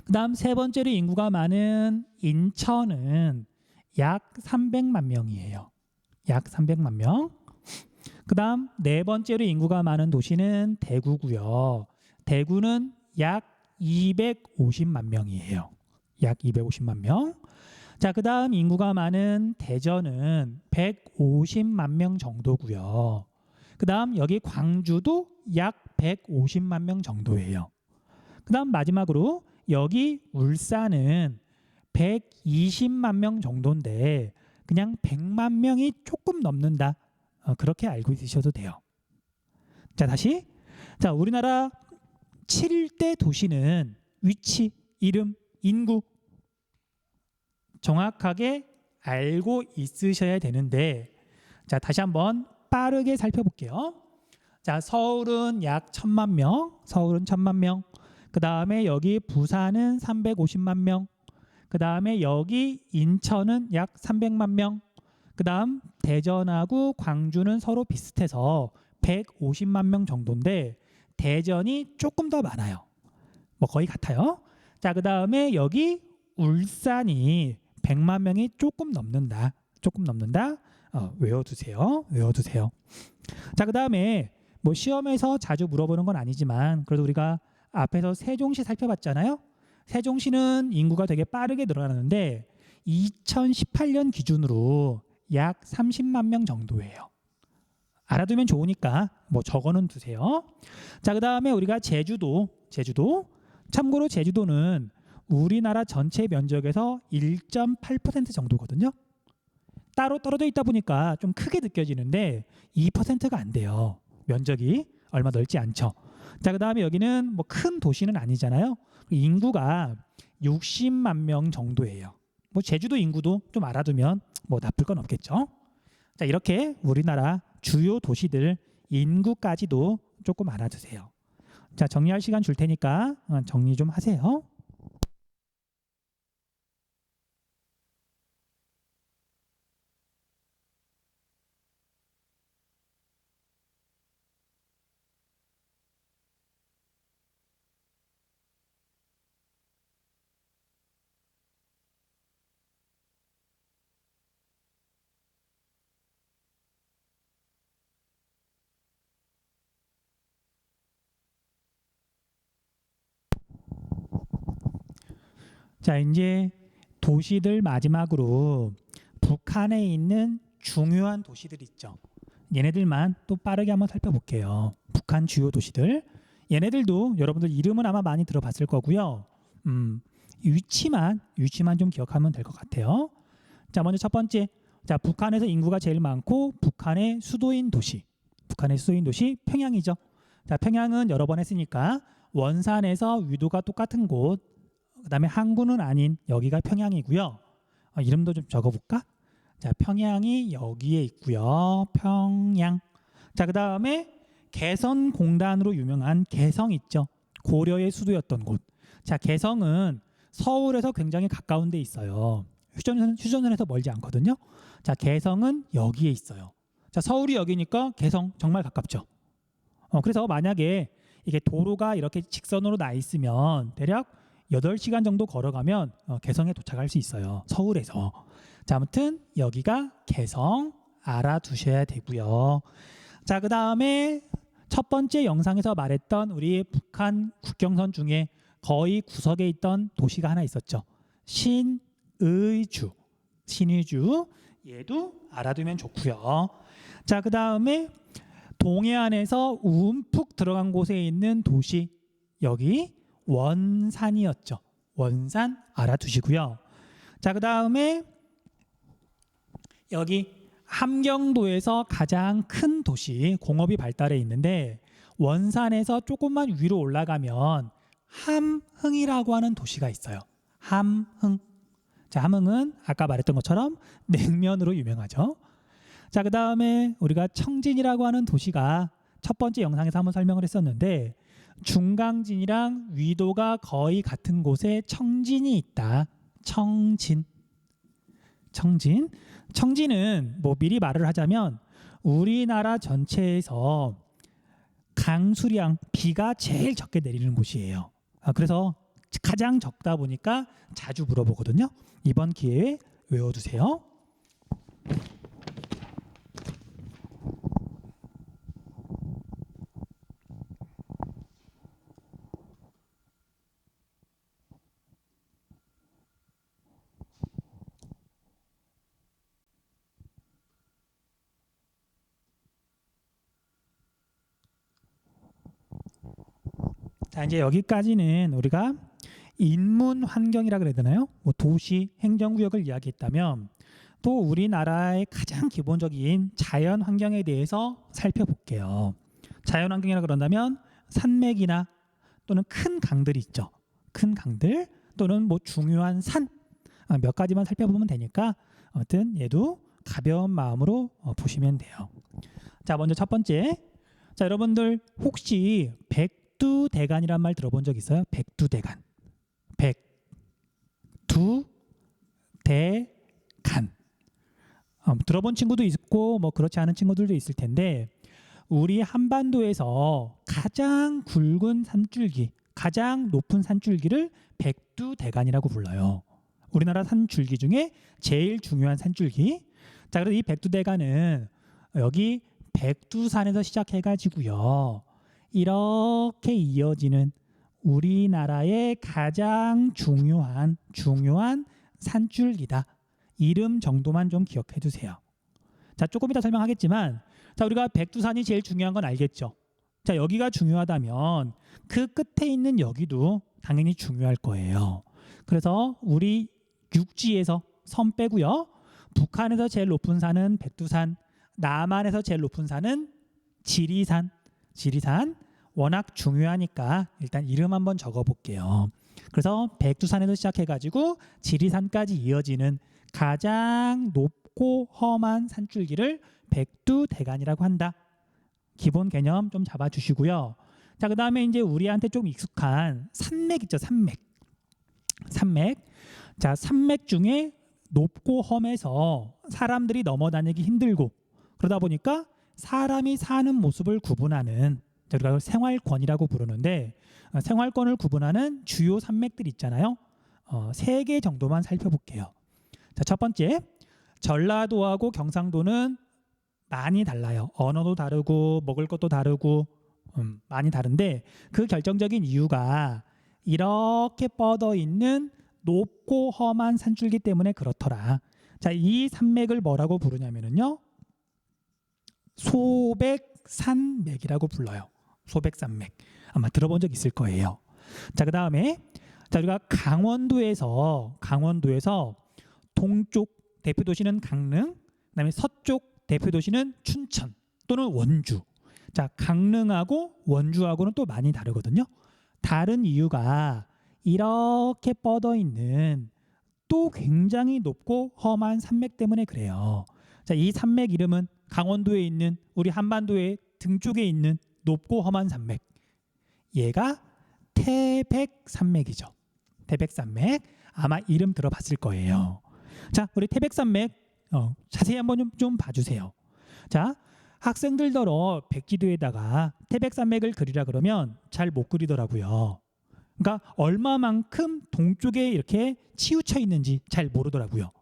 그다음 세 번째로 인구가 많은 인천은 약 300만 명이에요. 약 300만 명. 그다음 네 번째로 인구가 많은 도시는 대구고요. 대구는 약 250만 명이에요. 약 250만 명. 자, 그다음 인구가 많은 대전은 150만 명 정도고요. 그다음 여기 광주도 약 150만 명 정도예요. 그다음 마지막으로 여기 울산은 120만 명 정도인데 그냥 100만 명이 조금 넘는다. 그렇게 알고 있으셔도 돼요. 자, 다시. 자, 우리나라 7대 도시는 위치, 이름, 인구 정확하게 알고 있으셔야 되는데, 자, 다시 한번 빠르게 살펴볼게요. 자, 서울은 약 1000만 명. 서울은 1000만 명. 그 다음에 여기 부산은 350만 명. 그 다음에 여기 인천은 약 300만 명. 그 다음 대전하고 광주는 서로 비슷해서 150만 명 정도인데 대전이 조금 더 많아요. 뭐 거의 같아요. 자, 그 다음에 여기 울산이 100만 명이 조금 넘는다. 조금 넘는다. 외워두세요. 외워두세요. 자, 그 다음에 뭐 시험에서 자주 물어보는 건 아니지만 그래도 우리가 앞에서 세종시 살펴봤잖아요. 세종시는 인구가 되게 빠르게 늘어나는데 2018년 기준으로 약 30만 명 정도예요. 알아두면 좋으니까 뭐 적어는 두세요. 자, 그 다음에 우리가 제주도. 참고로 제주도는 우리나라 전체 면적에서 1.8% 정도거든요. 따로 떨어져 있다 보니까 좀 크게 느껴지는데 2%가 안 돼요. 면적이 얼마 넓지 않죠. 자, 그 다음에 여기는 뭐 큰 도시는 아니잖아요. 인구가 60만 명 정도예요. 뭐 제주도 인구도 좀 알아두면 뭐 나쁠 건 없겠죠. 자, 이렇게 우리나라 주요 도시들 인구까지도 조금 알아두세요. 자, 정리할 시간 줄 테니까 정리 좀 하세요. 자, 이제 도시들 마지막으로 북한에 있는 중요한 도시들 있죠. 얘네들만 또 빠르게 한번 살펴볼게요. 북한 주요 도시들. 얘네들도 여러분들 이름은 아마 많이 들어봤을 거고요. 위치만 좀 기억하면 될 것 같아요. 자, 먼저 첫 번째. 자, 북한에서 인구가 제일 많고 북한의 수도인 도시. 북한의 수도인 도시 평양이죠. 자, 평양은 여러 번 했으니까 원산에서 위도가 똑같은 곳. 그다음에 항구는 아닌 여기가 평양이고요. 이름도 좀 적어볼까? 자, 평양이 여기에 있고요. 평양. 자, 그다음에 개성공단으로 유명한 개성 있죠. 고려의 수도였던 곳. 자, 개성은 서울에서 굉장히 가까운 데 있어요. 휴전선에서 멀지 않거든요. 자, 개성은 여기에 있어요. 자, 서울이 여기니까 개성 정말 가깝죠. 그래서 만약에 이게 도로가 이렇게 직선으로 나 있으면 대략 8시간 정도 걸어가면 개성에 도착할 수 있어요. 서울에서. 자, 아무튼 여기가 개성 알아두셔야 되고요. 자, 그 다음에 첫 번째 영상에서 말했던 우리 북한 국경선 중에 거의 구석에 있던 도시가 하나 있었죠. 신의주. 얘도 알아두면 좋고요. 자, 그 다음에 동해안에서 움푹 들어간 곳에 있는 도시 여기 원산이었죠. 원산 알아두시고요. 자, 그 다음에 여기 함경도에서 가장 큰 도시 공업이 발달해 있는데 원산에서 조금만 위로 올라가면 함흥이라고 하는 도시가 있어요. 함흥. 자, 함흥은 아까 말했던 것처럼 냉면으로 유명하죠. 자, 그 다음에 우리가 청진이라고 하는 도시가 첫 번째 영상에서 한번 설명을 했었는데 중강진이랑 위도가 거의 같은 곳에 청진이 있다. 청진. 청진은 뭐 미리 말을 하자면 우리나라 전체에서 강수량, 비가 제일 적게 내리는 곳이에요. 그래서 가장 적다 보니까 자주 물어보거든요. 이번 기회에 외워두세요. 자, 이제 여기까지는 우리가 인문 환경이라 그래야 되나요? 뭐 도시, 행정구역을 이야기했다면 또 우리나라의 가장 기본적인 자연 환경에 대해서 살펴볼게요. 자연 환경이라 그런다면 산맥이나 또는 큰 강들이 있죠. 큰 강들 또는 뭐 중요한 산 몇 가지만 살펴보면 되니까 아무튼 얘도 가벼운 마음으로 보시면 돼요. 자, 먼저 첫 번째. 자, 여러분들 혹시 백두대간이란 말 들어본 적 있어요? 백두대간. 백두대간. 들어본 친구도 있고 뭐 그렇지 않은 친구들도 있을 텐데 우리 한반도에서 가장 굵은 산줄기, 가장 높은 산줄기를 백두대간이라고 불러요. 우리나라 산줄기 중에 제일 중요한 산줄기. 자, 그래서 이 백두대간은 여기 백두산에서 시작해가지고요. 이렇게 이어지는 우리나라의 가장 중요한 산줄기다. 이름 정도만 좀 기억해 두세요. 자, 조금 이따 설명하겠지만 자, 우리가 백두산이 제일 중요한 건 알겠죠. 자, 여기가 중요하다면 그 끝에 있는 여기도 당연히 중요할 거예요. 그래서 우리 육지에서 섬 빼고요. 북한에서 제일 높은 산은 백두산, 남한에서 제일 높은 산은 지리산. 워낙 중요하니까 일단 이름 한번 적어볼게요. 그래서 백두산에서 시작해가지고 지리산까지 이어지는 가장 높고 험한 산줄기를 백두대간이라고 한다. 기본 개념 좀 잡아주시고요. 자, 그 다음에 이제 우리한테 좀 익숙한 산맥 있죠. 산맥. 자, 산맥 중에 높고 험해서 사람들이 넘어다니기 힘들고 그러다 보니까 사람이 사는 모습을 구분하는 우리가 그걸 생활권이라고 부르는데 생활권을 구분하는 주요 산맥들 있잖아요. 3개 정도만 살펴볼게요. 자, 첫 번째, 전라도하고 경상도는 많이 달라요. 언어도 다르고 먹을 것도 다르고 많이 다른데 그 결정적인 이유가 이렇게 뻗어 있는 높고 험한 산줄기 때문에 그렇더라. 자, 이 산맥을 뭐라고 부르냐면요. 소백산맥이라고 불러요. 소백산맥. 아마 들어본 적 있을 거예요. 자, 그 다음에 우리가 강원도에서 동쪽 대표 도시는 강릉, 그다음에 서쪽 대표 도시는 춘천 또는 원주. 자, 강릉하고 원주하고는 또 많이 다르거든요. 다른 이유가 이렇게 뻗어 있는 또 굉장히 높고 험한 산맥 때문에 그래요. 자, 이 산맥 이름은 강원도에 있는 우리 한반도의 등쪽에 있는 높고 험한 산맥. 얘가 태백산맥이죠. 태백산맥. 아마 이름 들어봤을 거예요. 자, 우리 태백산맥 자세히 한번 좀 봐주세요. 자, 학생들더러 백지도에다가 태백산맥을 그리라 그러면 잘 못 그리더라고요. 그러니까 얼마만큼 동쪽에 이렇게 치우쳐 있는지 잘 모르더라고요.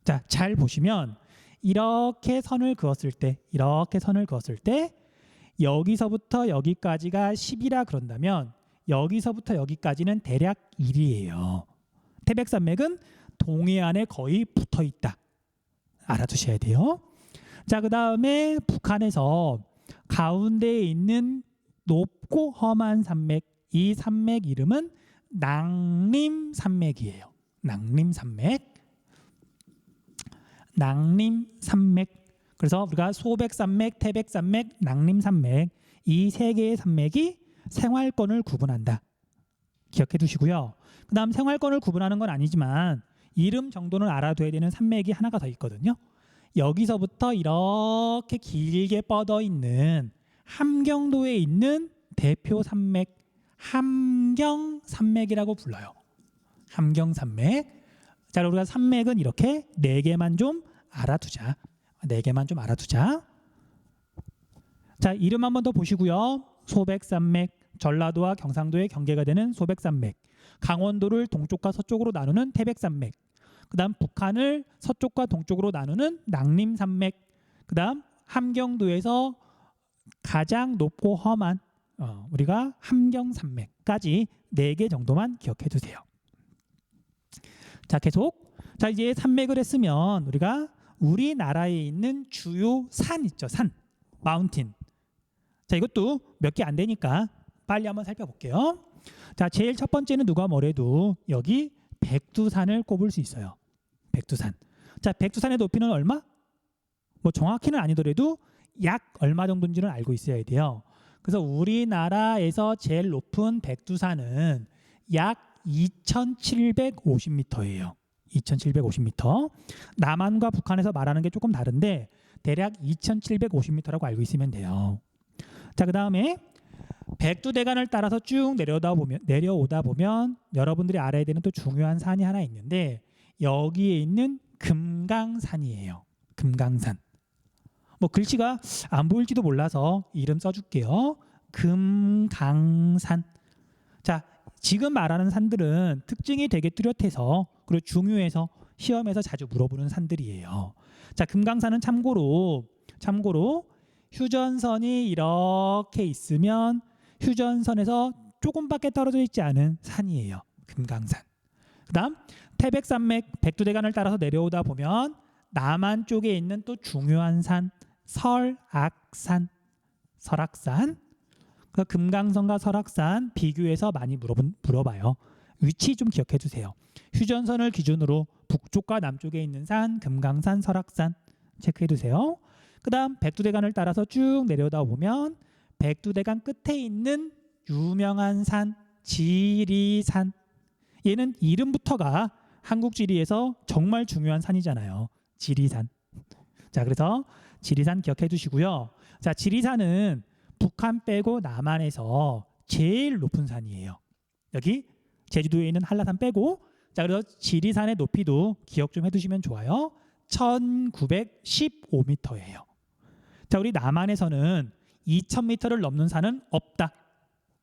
자, 잘 보시면 이렇게 선을 그었을 때 여기서부터 여기까지가 10이라 그런다면 여기서부터 여기까지는 대략 1이에요. 태백산맥은 동해안에 거의 붙어 있다. 알아두셔야 돼요. 자, 그 다음에 북한에서 가운데에 있는 높고 험한 산맥, 이 산맥 이름은 낭림산맥이에요. 낭림산맥. 그래서 우리가 소백산맥, 태백산맥, 낭림산맥 이 3개의 산맥이 생활권을 구분한다. 기억해 두시고요. 그 다음 생활권을 구분하는 건 아니지만 이름 정도는 알아둬야 되는 산맥이 하나가 더 있거든요. 여기서부터 이렇게 길게 뻗어 있는 함경도에 있는 대표 산맥 함경산맥이라고 불러요. 함경산맥. 자, 우리가 산맥은 이렇게 네 개만 좀 알아두자. 네 개만 좀 알아두자. 자, 이름 한번 더 보시고요. 소백산맥, 전라도와 경상도의 경계가 되는 소백산맥, 강원도를 동쪽과 서쪽으로 나누는 태백산맥, 그다음 북한을 서쪽과 동쪽으로 나누는 낭림산맥, 그다음 함경도에서 가장 높고 험한 우리가 함경산맥까지 4개 정도만 기억해 두세요. 자, 계속. 자, 이제 산맥을 했으면 우리가 우리나라에 있는 주요 산 있죠. 산, 마운틴. 자, 이것도 몇 개 안 되니까 빨리 한번 살펴볼게요. 자, 제일 첫 번째는 누가 뭐래도 여기 백두산을 꼽을 수 있어요. 백두산. 자, 백두산의 높이는 얼마? 뭐 정확히는 아니더라도 약 얼마 정도인지는 알고 있어야 돼요. 그래서 우리나라에서 제일 높은 백두산은 약 2,750m예요. 2,750m. 남한과 북한에서 말하는 게 조금 다른데 대략 2,750m라고 알고 있으면 돼요. 자, 그 다음에 백두대간을 따라서 쭉 내려오다 보면 여러분들이 알아야 되는 또 중요한 산이 하나 있는데 여기에 있는 금강산이에요. 금강산. 뭐 글씨가 안 보일지도 몰라서 이름 써줄게요. 금강산. 자, 지금 말하는 산들은 특징이 되게 뚜렷해서 그리고 중요해서 시험에서 자주 물어보는 산들이에요. 자, 금강산은 참고로 휴전선이 이렇게 있으면 휴전선에서 조금밖에 떨어져 있지 않은 산이에요. 금강산. 그다음 태백산맥 백두대간을 따라서 내려오다 보면 남한 쪽에 있는 또 중요한 산 설악산. 설악산. 그 금강산과 설악산 비교해서 많이 물어봐요. 위치 좀 기억해 주세요. 휴전선을 기준으로 북쪽과 남쪽에 있는 산 금강산, 설악산 체크해 두세요. 그다음 백두대간을 따라서 쭉 내려다 보면 백두대간 끝에 있는 유명한 산 지리산. 얘는 이름부터가 한국 지리에서 정말 중요한 산이잖아요. 지리산. 자, 그래서 지리산 기억해 두시고요. 자, 지리산은 북한 빼고 남한에서 제일 높은 산이에요. 여기 제주도에 있는 한라산 빼고. 자, 그래서 지리산의 높이도 기억 좀 해두시면 좋아요. 1915m예요. 자, 우리 남한에서는 2000m를 넘는 산은 없다.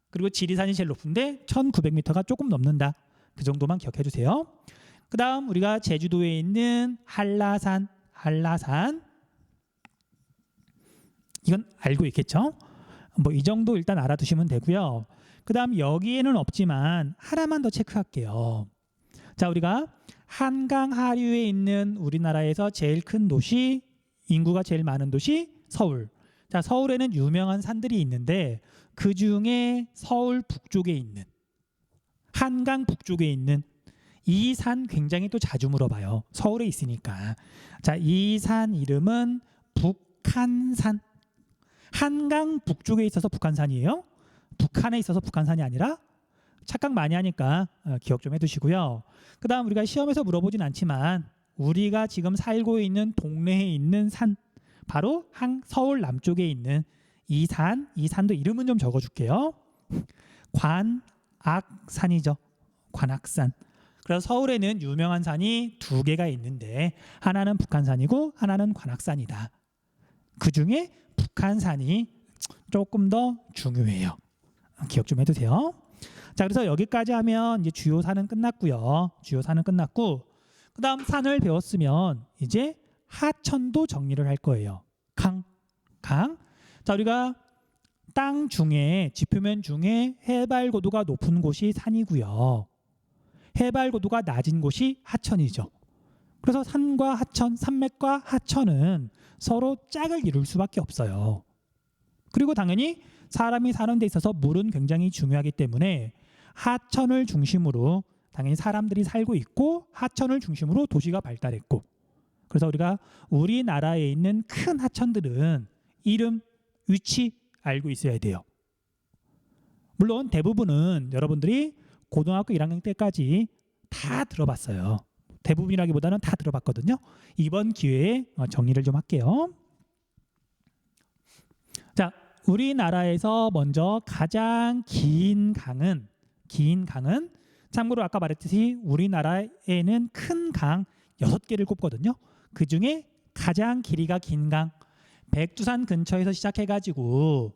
그리고 지리산이 제일 높은데 1900m가 조금 넘는다. 그 정도만 기억해 주세요. 그 다음 우리가 제주도에 있는 한라산. 이건 알고 있겠죠? 뭐 이 정도 일단 알아두시면 되고요. 그 다음 여기에는 없지만 하나만 더 체크할게요. 자, 우리가 한강 하류에 있는 우리나라에서 제일 큰 도시, 인구가 제일 많은 도시 서울. 자, 서울에는 유명한 산들이 있는데 그 중에 서울 북쪽에 있는 한강 북쪽에 있는 이 산 굉장히 또 자주 물어봐요. 서울에 있으니까. 자, 이 산 이름은 북한산. 한강 북쪽에 있어서 북한산이에요. 북한에 있어서 북한산이 아니라 착각 많이 하니까 기억 좀 해두시고요. 그 다음 우리가 시험에서 물어보진 않지만 우리가 지금 살고 있는 동네에 있는 산 바로 서울 남쪽에 있는 이 산도 이름은 좀 적어줄게요. 관악산이죠. 관악산. 그래서 서울에는 유명한 산이 2개가 있는데 하나는 북한산이고 하나는 관악산이다. 그 중에 북한산이 조금 더 중요해요. 기억 좀 해두세요. 자, 그래서 여기까지 하면 이제 주요 산은 끝났고요. 주요 산은 끝났고 그 다음 산을 배웠으면 이제 하천도 정리를 할 거예요. 강. 자, 우리가 땅 중에 지표면 중에 해발 고도가 높은 곳이 산이고요. 해발 고도가 낮은 곳이 하천이죠. 그래서 산과 하천, 산맥과 하천은 서로 짝을 이룰 수밖에 없어요. 그리고 당연히 사람이 사는 데 있어서 물은 굉장히 중요하기 때문에 하천을 중심으로 당연히 사람들이 살고 있고 하천을 중심으로 도시가 발달했고 그래서 우리가 우리나라에 있는 큰 하천들은 이름, 위치 알고 있어야 돼요. 물론 대부분은 여러분들이 고등학교 1학년 때까지 다 들어봤어요. 대부분이라기보다는 다 들어봤거든요. 이번 기회에 정리를 좀 할게요. 자, 우리나라에서 먼저 가장 긴 강은 참고로 아까 말했듯이 우리나라에는 큰 강 6개를 꼽거든요. 그중에 가장 길이가 긴 강, 백두산 근처에서 시작해가지고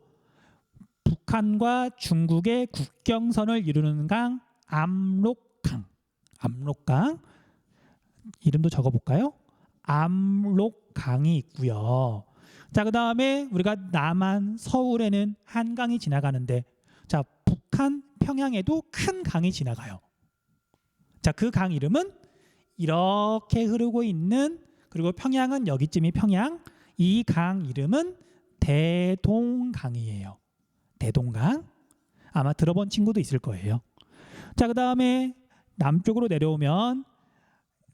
북한과 중국의 국경선을 이루는 강 압록강. 이름도 적어볼까요? 압록강이 있고요. 자, 그 다음에 우리가 남한 서울에는 한강이 지나가는데, 자, 북한 평양에도 큰 강이 지나가요. 자, 그 강 이름은 이렇게 흐르고 있는, 그리고 평양은 여기쯤이 평양, 이 강 이름은 대동강이에요. 대동강. 아마 들어본 친구도 있을 거예요. 자, 그 다음에 남쪽으로 내려오면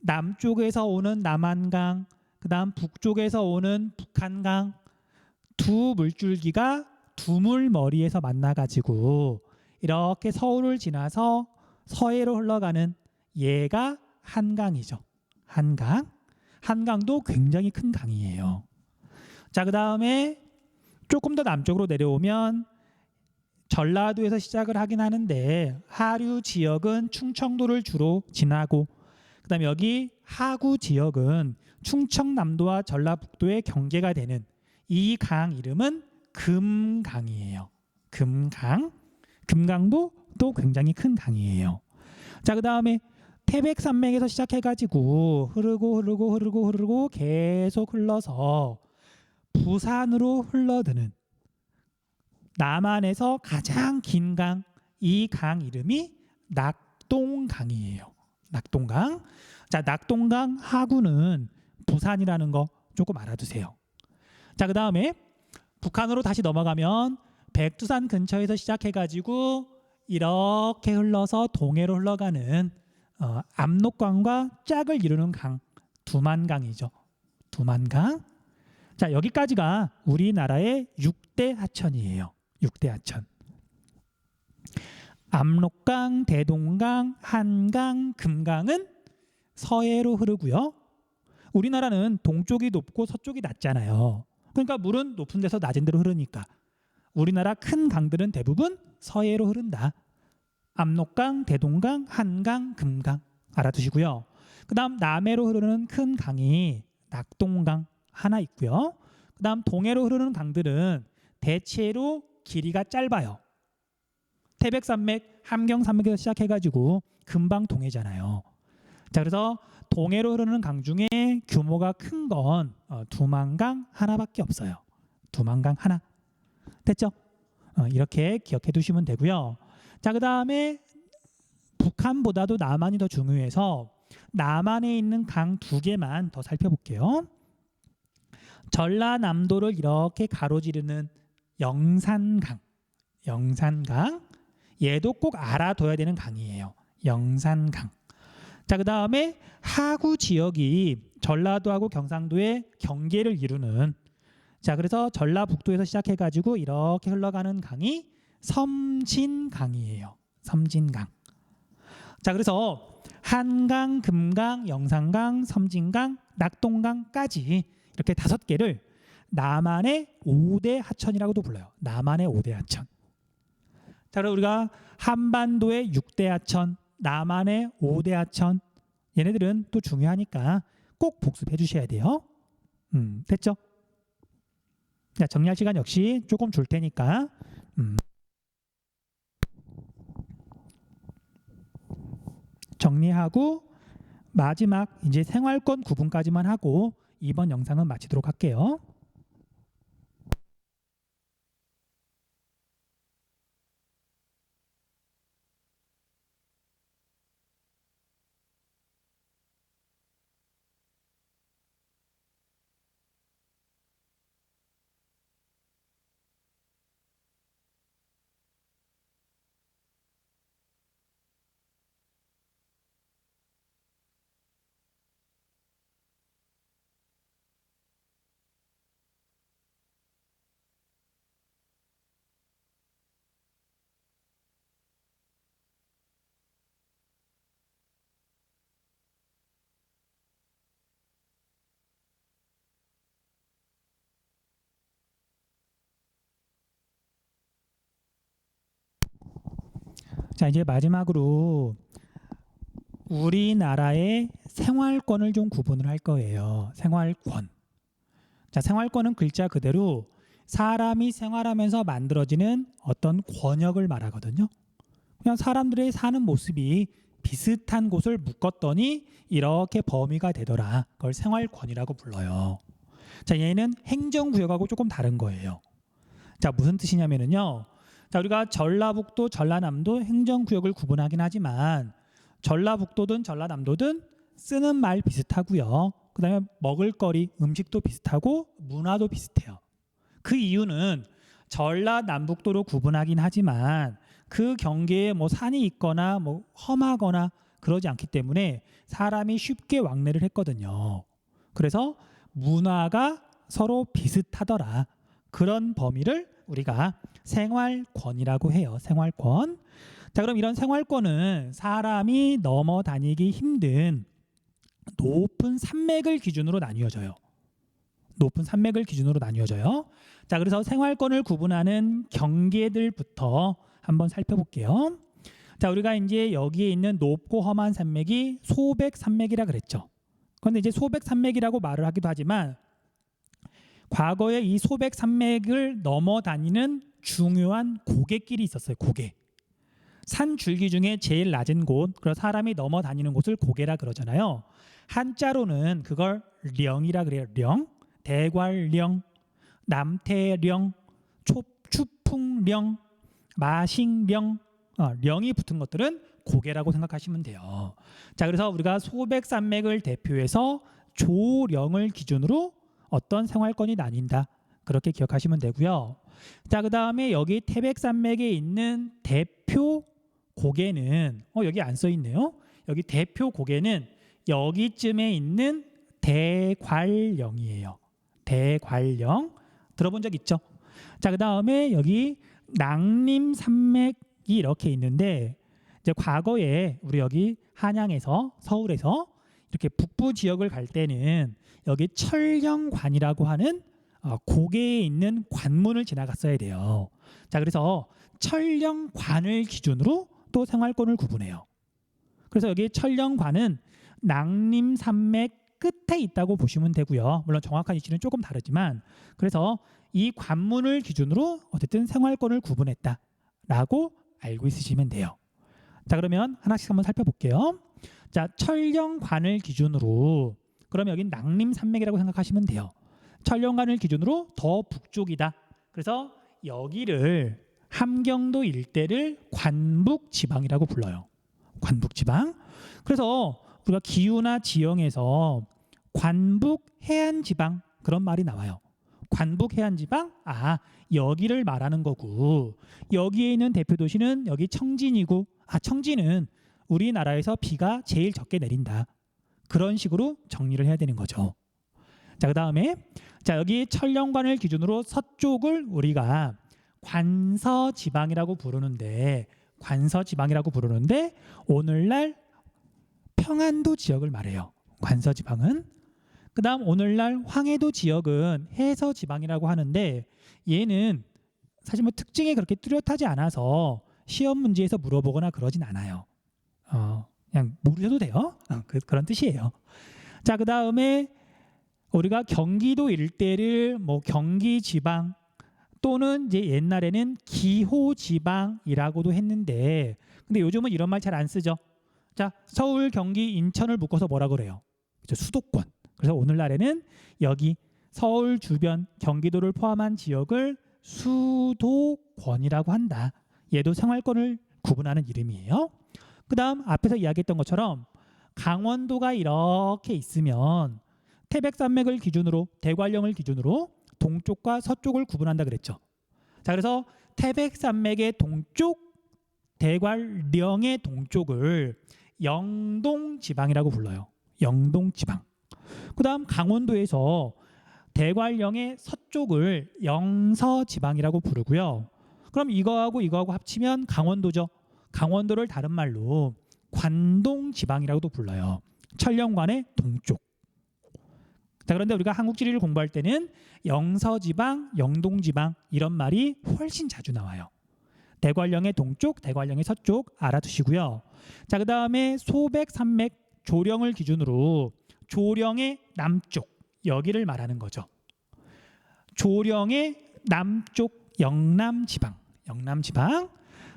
남쪽에서 오는 남한강, 그 다음 북쪽에서 오는 북한강, 두 물줄기가 두물머리에서 만나가지고 이렇게 서울을 지나서 서해로 흘러가는 얘가 한강이죠. 한강도 굉장히 큰 강이에요. 자, 그 다음에 조금 더 남쪽으로 내려오면 전라도에서 시작을 하긴 하는데 하류 지역은 충청도를 주로 지나고, 그 다음에 여기 하구 지역은 충청남도와 전라북도의 경계가 되는 이 강 이름은 금강이에요. 금강도 또 굉장히 큰 강이에요. 자, 그 다음에 태백산맥에서 시작해가지고 흐르고 계속 흘러서 부산으로 흘러드는 남한에서 가장 긴 강, 이 강 이름이 낙동강이에요. 낙동강. 자, 낙동강 하구는 부산이라는 거 조금 알아두세요. 자, 그 다음에 북한으로 다시 넘어가면 백두산 근처에서 시작해가지고 이렇게 흘러서 동해로 흘러가는 압록강과 짝을 이루는 강, 두만강이죠. 두만강. 자, 여기까지가 우리나라의 6대 하천이에요. 6대 하천. 압록강, 대동강, 한강, 금강은 서해로 흐르고요. 우리나라는 동쪽이 높고 서쪽이 낮잖아요. 그러니까 물은 높은 데서 낮은 데로 흐르니까 우리나라 큰 강들은 대부분 서해로 흐른다. 압록강, 대동강, 한강, 금강 알아두시고요. 그 다음 남해로 흐르는 큰 강이 낙동강 하나 있고요. 그 다음 동해로 흐르는 강들은 대체로 길이가 짧아요. 태백산맥, 함경산맥에서 시작해가지고 금방 동해잖아요. 자, 그래서 동해로 흐르는 강 중에 규모가 큰 건 두만강 하나밖에 없어요. 두만강 하나. 됐죠? 이렇게 기억해 두시면 되고요. 자, 그 다음에 북한보다도 남한이 더 중요해서 남한에 있는 강 2개만 더 살펴볼게요. 전라남도를 이렇게 가로지르는 영산강. 얘도 꼭 알아둬야 되는 강이에요. 영산강. 자, 그 다음에 하구 지역이 전라도하고 경상도의 경계를 이루는, 자, 그래서 전라북도에서 시작해가지고 이렇게 흘러가는 강이 섬진강이에요. 섬진강. 자, 그래서 한강, 금강, 영산강, 섬진강, 낙동강까지 이렇게 5개를 남한의 5대 하천이라고도 불러요. 남한의 5대 하천. 자, 그럼 우리가 한반도의 6대 하천, 남한의 5대 하천, 얘네들은 또 중요하니까 꼭 복습해 주셔야 돼요. 됐죠? 자, 정리할 시간 역시 조금 줄 테니까 정리하고 마지막 이제 생활권 구분까지만 하고 이번 영상은 마치도록 할게요. 자, 이제 마지막으로 우리나라의 생활권을 좀 구분을 할 거예요. 생활권. 자, 생활권은 글자 그대로 사람이 생활하면서 만들어지는 어떤 권역을 말하거든요. 그냥 사람들의 사는 모습이 비슷한 곳을 묶었더니 이렇게 범위가 되더라. 그걸 생활권이라고 불러요. 자, 얘는 행정구역하고 조금 다른 거예요. 자, 무슨 뜻이냐면요. 자, 우리가 전라북도, 전라남도 행정구역을 구분하긴 하지만 전라북도든 전라남도든 쓰는 말 비슷하고요. 그 다음에 먹을거리, 음식도 비슷하고 문화도 비슷해요. 그 이유는 전라남북도로 구분하긴 하지만 그 경계에 뭐 산이 있거나 뭐 험하거나 그러지 않기 때문에 사람이 쉽게 왕래를 했거든요. 그래서 문화가 서로 비슷하더라. 그런 범위를 우리가 생활권이라고 해요. 생활권. 자, 그럼 이런 생활권은 사람이 넘어 다니기 힘든 높은 산맥을 기준으로 나뉘어져요. 높은 산맥을 기준으로 나뉘어져요. 자, 그래서 생활권을 구분하는 경계들부터 한번 살펴볼게요. 자, 우리가 이제 여기에 있는 높고 험한 산맥이 소백산맥이라 그랬죠. 그런데 이제 소백산맥이라고 말을 하기도 하지만 과거에 이 소백산맥을 넘어 다니는 중요한 고갯길이 있었어요. 고개. 산 줄기 중에 제일 낮은 곳, 그래서 사람이 넘어 다니는 곳을 고개라 그러잖아요. 한자로는 그걸 령이라 그래요. 령, 대관령, 남태령, 추풍령, 마식령, 령이 붙은 것들은 고개라고 생각하시면 돼요. 자, 그래서 우리가 소백산맥을 대표해서 조령을 기준으로 어떤 생활권이 나뉜다. 그렇게 기억하시면 되고요. 자, 그 다음에 여기 태백산맥에 있는 대표 고개는 여기 안 써 있네요. 여기 대표 고개는 여기쯤에 있는 대관령이에요. 대관령 들어본 적 있죠? 자, 그 다음에 여기 낭림산맥이 이렇게 있는데 이제 과거에 우리 여기 한양에서 서울에서 이렇게 북부 지역을 갈 때는 여기 철령관이라고 하는 고개에 있는 관문을 지나갔어야 돼요. 자, 그래서 철령관을 기준으로 또 생활권을 구분해요. 그래서 여기 철령관은 낭림산맥 끝에 있다고 보시면 되고요. 물론 정확한 위치는 조금 다르지만 그래서 이 관문을 기준으로 어쨌든 생활권을 구분했다라고 알고 있으시면 돼요. 자, 그러면 하나씩 한번 살펴볼게요. 자, 철령관을 기준으로 그러면 여긴 낭림산맥이라고 생각하시면 돼요. 철령관을 기준으로 더 북쪽이다. 그래서 여기를 함경도 일대를 관북지방이라고 불러요. 관북지방. 그래서 우리가 기후나 지형에서 관북 해안지방 그런 말이 나와요. 관북 해안지방, 여기를 말하는 거고 여기에 있는 대표 도시는 여기 청진이고 청진은 우리나라에서 비가 제일 적게 내린다. 그런 식으로 정리를 해야 되는 거죠. 자, 그 다음에 여기 철령관을 기준으로 서쪽을 우리가 관서지방이라고 부르는데 오늘날 평안도 지역을 말해요. 관서지방은. 그 다음 오늘날 황해도 지역은 해서지방이라고 하는데 얘는 사실 뭐 특징이 그렇게 뚜렷하지 않아서 시험 문제에서 물어보거나 그러진 않아요. 그냥 모르셔도 돼요. 그런 뜻이에요. 자, 그 다음에 우리가 경기도 일대를 뭐 경기지방 또는 이제 옛날에는 기호지방이라고도 했는데 근데 요즘은 이런 말 잘 안 쓰죠. 자, 서울, 경기, 인천을 묶어서 뭐라 그래요? 그렇죠? 수도권. 그래서 오늘날에는 여기 서울 주변 경기도를 포함한 지역을 수도권이라고 한다. 얘도 생활권을 구분하는 이름이에요. 그 다음 앞에서 이야기했던 것처럼 강원도가 이렇게 있으면 태백산맥을 기준으로 대관령을 기준으로 동쪽과 서쪽을 구분한다 그랬죠. 자, 그래서 태백산맥의 동쪽, 대관령의 동쪽을 영동지방이라고 불러요. 영동지방. 그 다음 강원도에서 대관령의 서쪽을 영서지방이라고 부르고요. 그럼 이거하고 합치면 강원도죠. 강원도를 다른 말로 관동지방이라고도 불러요. 철령관의 동쪽. 자, 그런데 우리가 한국지리를 공부할 때는 영서지방, 영동지방 이런 말이 훨씬 자주 나와요. 대관령의 동쪽, 대관령의 서쪽 알아두시고요. 자, 그다음에 소백, 산맥, 조령을 기준으로 조령의 남쪽 여기를 말하는 거죠. 조령의 남쪽 영남 지방.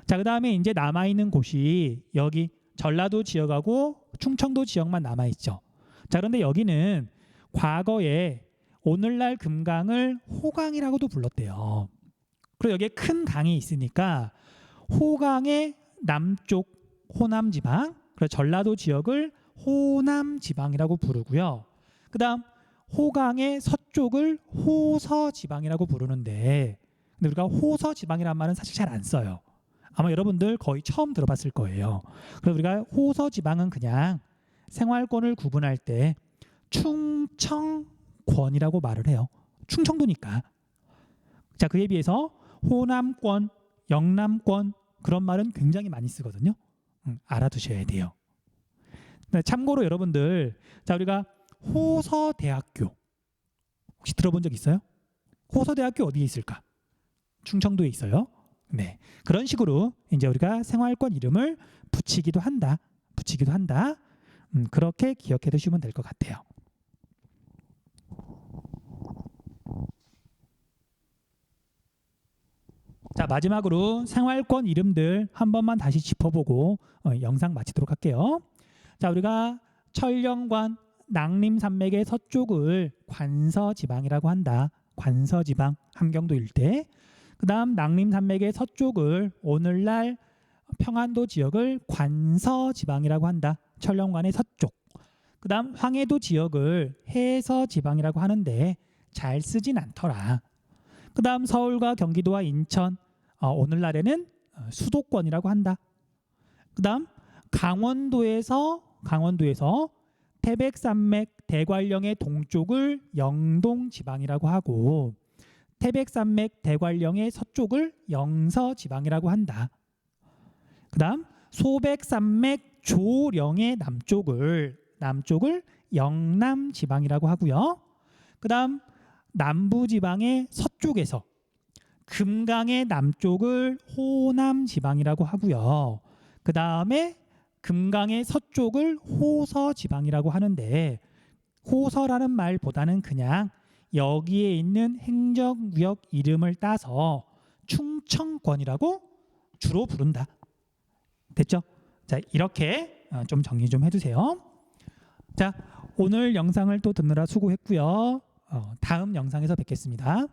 자, 그다음에 이제 남아 있는 곳이 여기 전라도 지역하고 충청도 지역만 남아 있죠. 자, 그런데 여기는 과거에 오늘날 금강을 호강이라고도 불렀대요. 그리고 여기에 큰 강이 있으니까 호강의 남쪽 호남 지방, 그리고 전라도 지역을 호남 지방이라고 부르고요. 그다음 호강의 서쪽을 호서 지방이라고 부르는데, 근데 우리가 호서 지방이란 말은 사실 잘 안 써요. 아마 여러분들 거의 처음 들어봤을 거예요. 그래서 우리가 호서 지방은 그냥 생활권을 구분할 때 충청권이라고 말을 해요. 충청도니까. 자, 그에 비해서 호남권, 영남권 그런 말은 굉장히 많이 쓰거든요. 알아두셔야 돼요. 참고로 여러분들, 자, 우리가 호서대학교 혹시 들어본 적 있어요? 호서대학교 어디에 있을까? 충청도에 있어요. 네, 그런 식으로 이제 우리가 생활권 이름을 붙이기도 한다. 그렇게 기억해 두시면 될 것 같아요. 자, 마지막으로 생활권 이름들 한 번만 다시 짚어보고 영상 마치도록 할게요. 자, 우리가 천령관, 낭림산맥의 서쪽을 관서지방이라고 한다. 관서지방, 함경도 일대. 그 다음 낭림산맥의 서쪽을 오늘날 평안도 지역을 관서지방이라고 한다. 천령관의 서쪽. 그 다음 황해도 지역을 해서지방이라고 하는데 잘 쓰진 않더라. 그 다음 서울과 경기도와 인천, 오늘날에는 수도권이라고 한다. 그 다음 강원도에서 태백산맥 대관령의 동쪽을 영동지방이라고 하고, 태백산맥 대관령의 서쪽을 영서지방이라고 한다. 그 다음 소백산맥 조령의 남쪽을 영남지방이라고 하고요. 그 다음 남부지방의 서쪽에서 금강의 남쪽을 호남지방이라고 하고요. 그 다음에 금강의 서쪽을 호서지방이라고 하는데, 호서라는 말보다는 그냥 여기에 있는 행정구역 이름을 따서 충청권이라고 주로 부른다. 됐죠? 자, 이렇게 좀 정리 좀 해두세요. 자, 오늘 영상을 또 듣느라 수고했고요. 다음 영상에서 뵙겠습니다.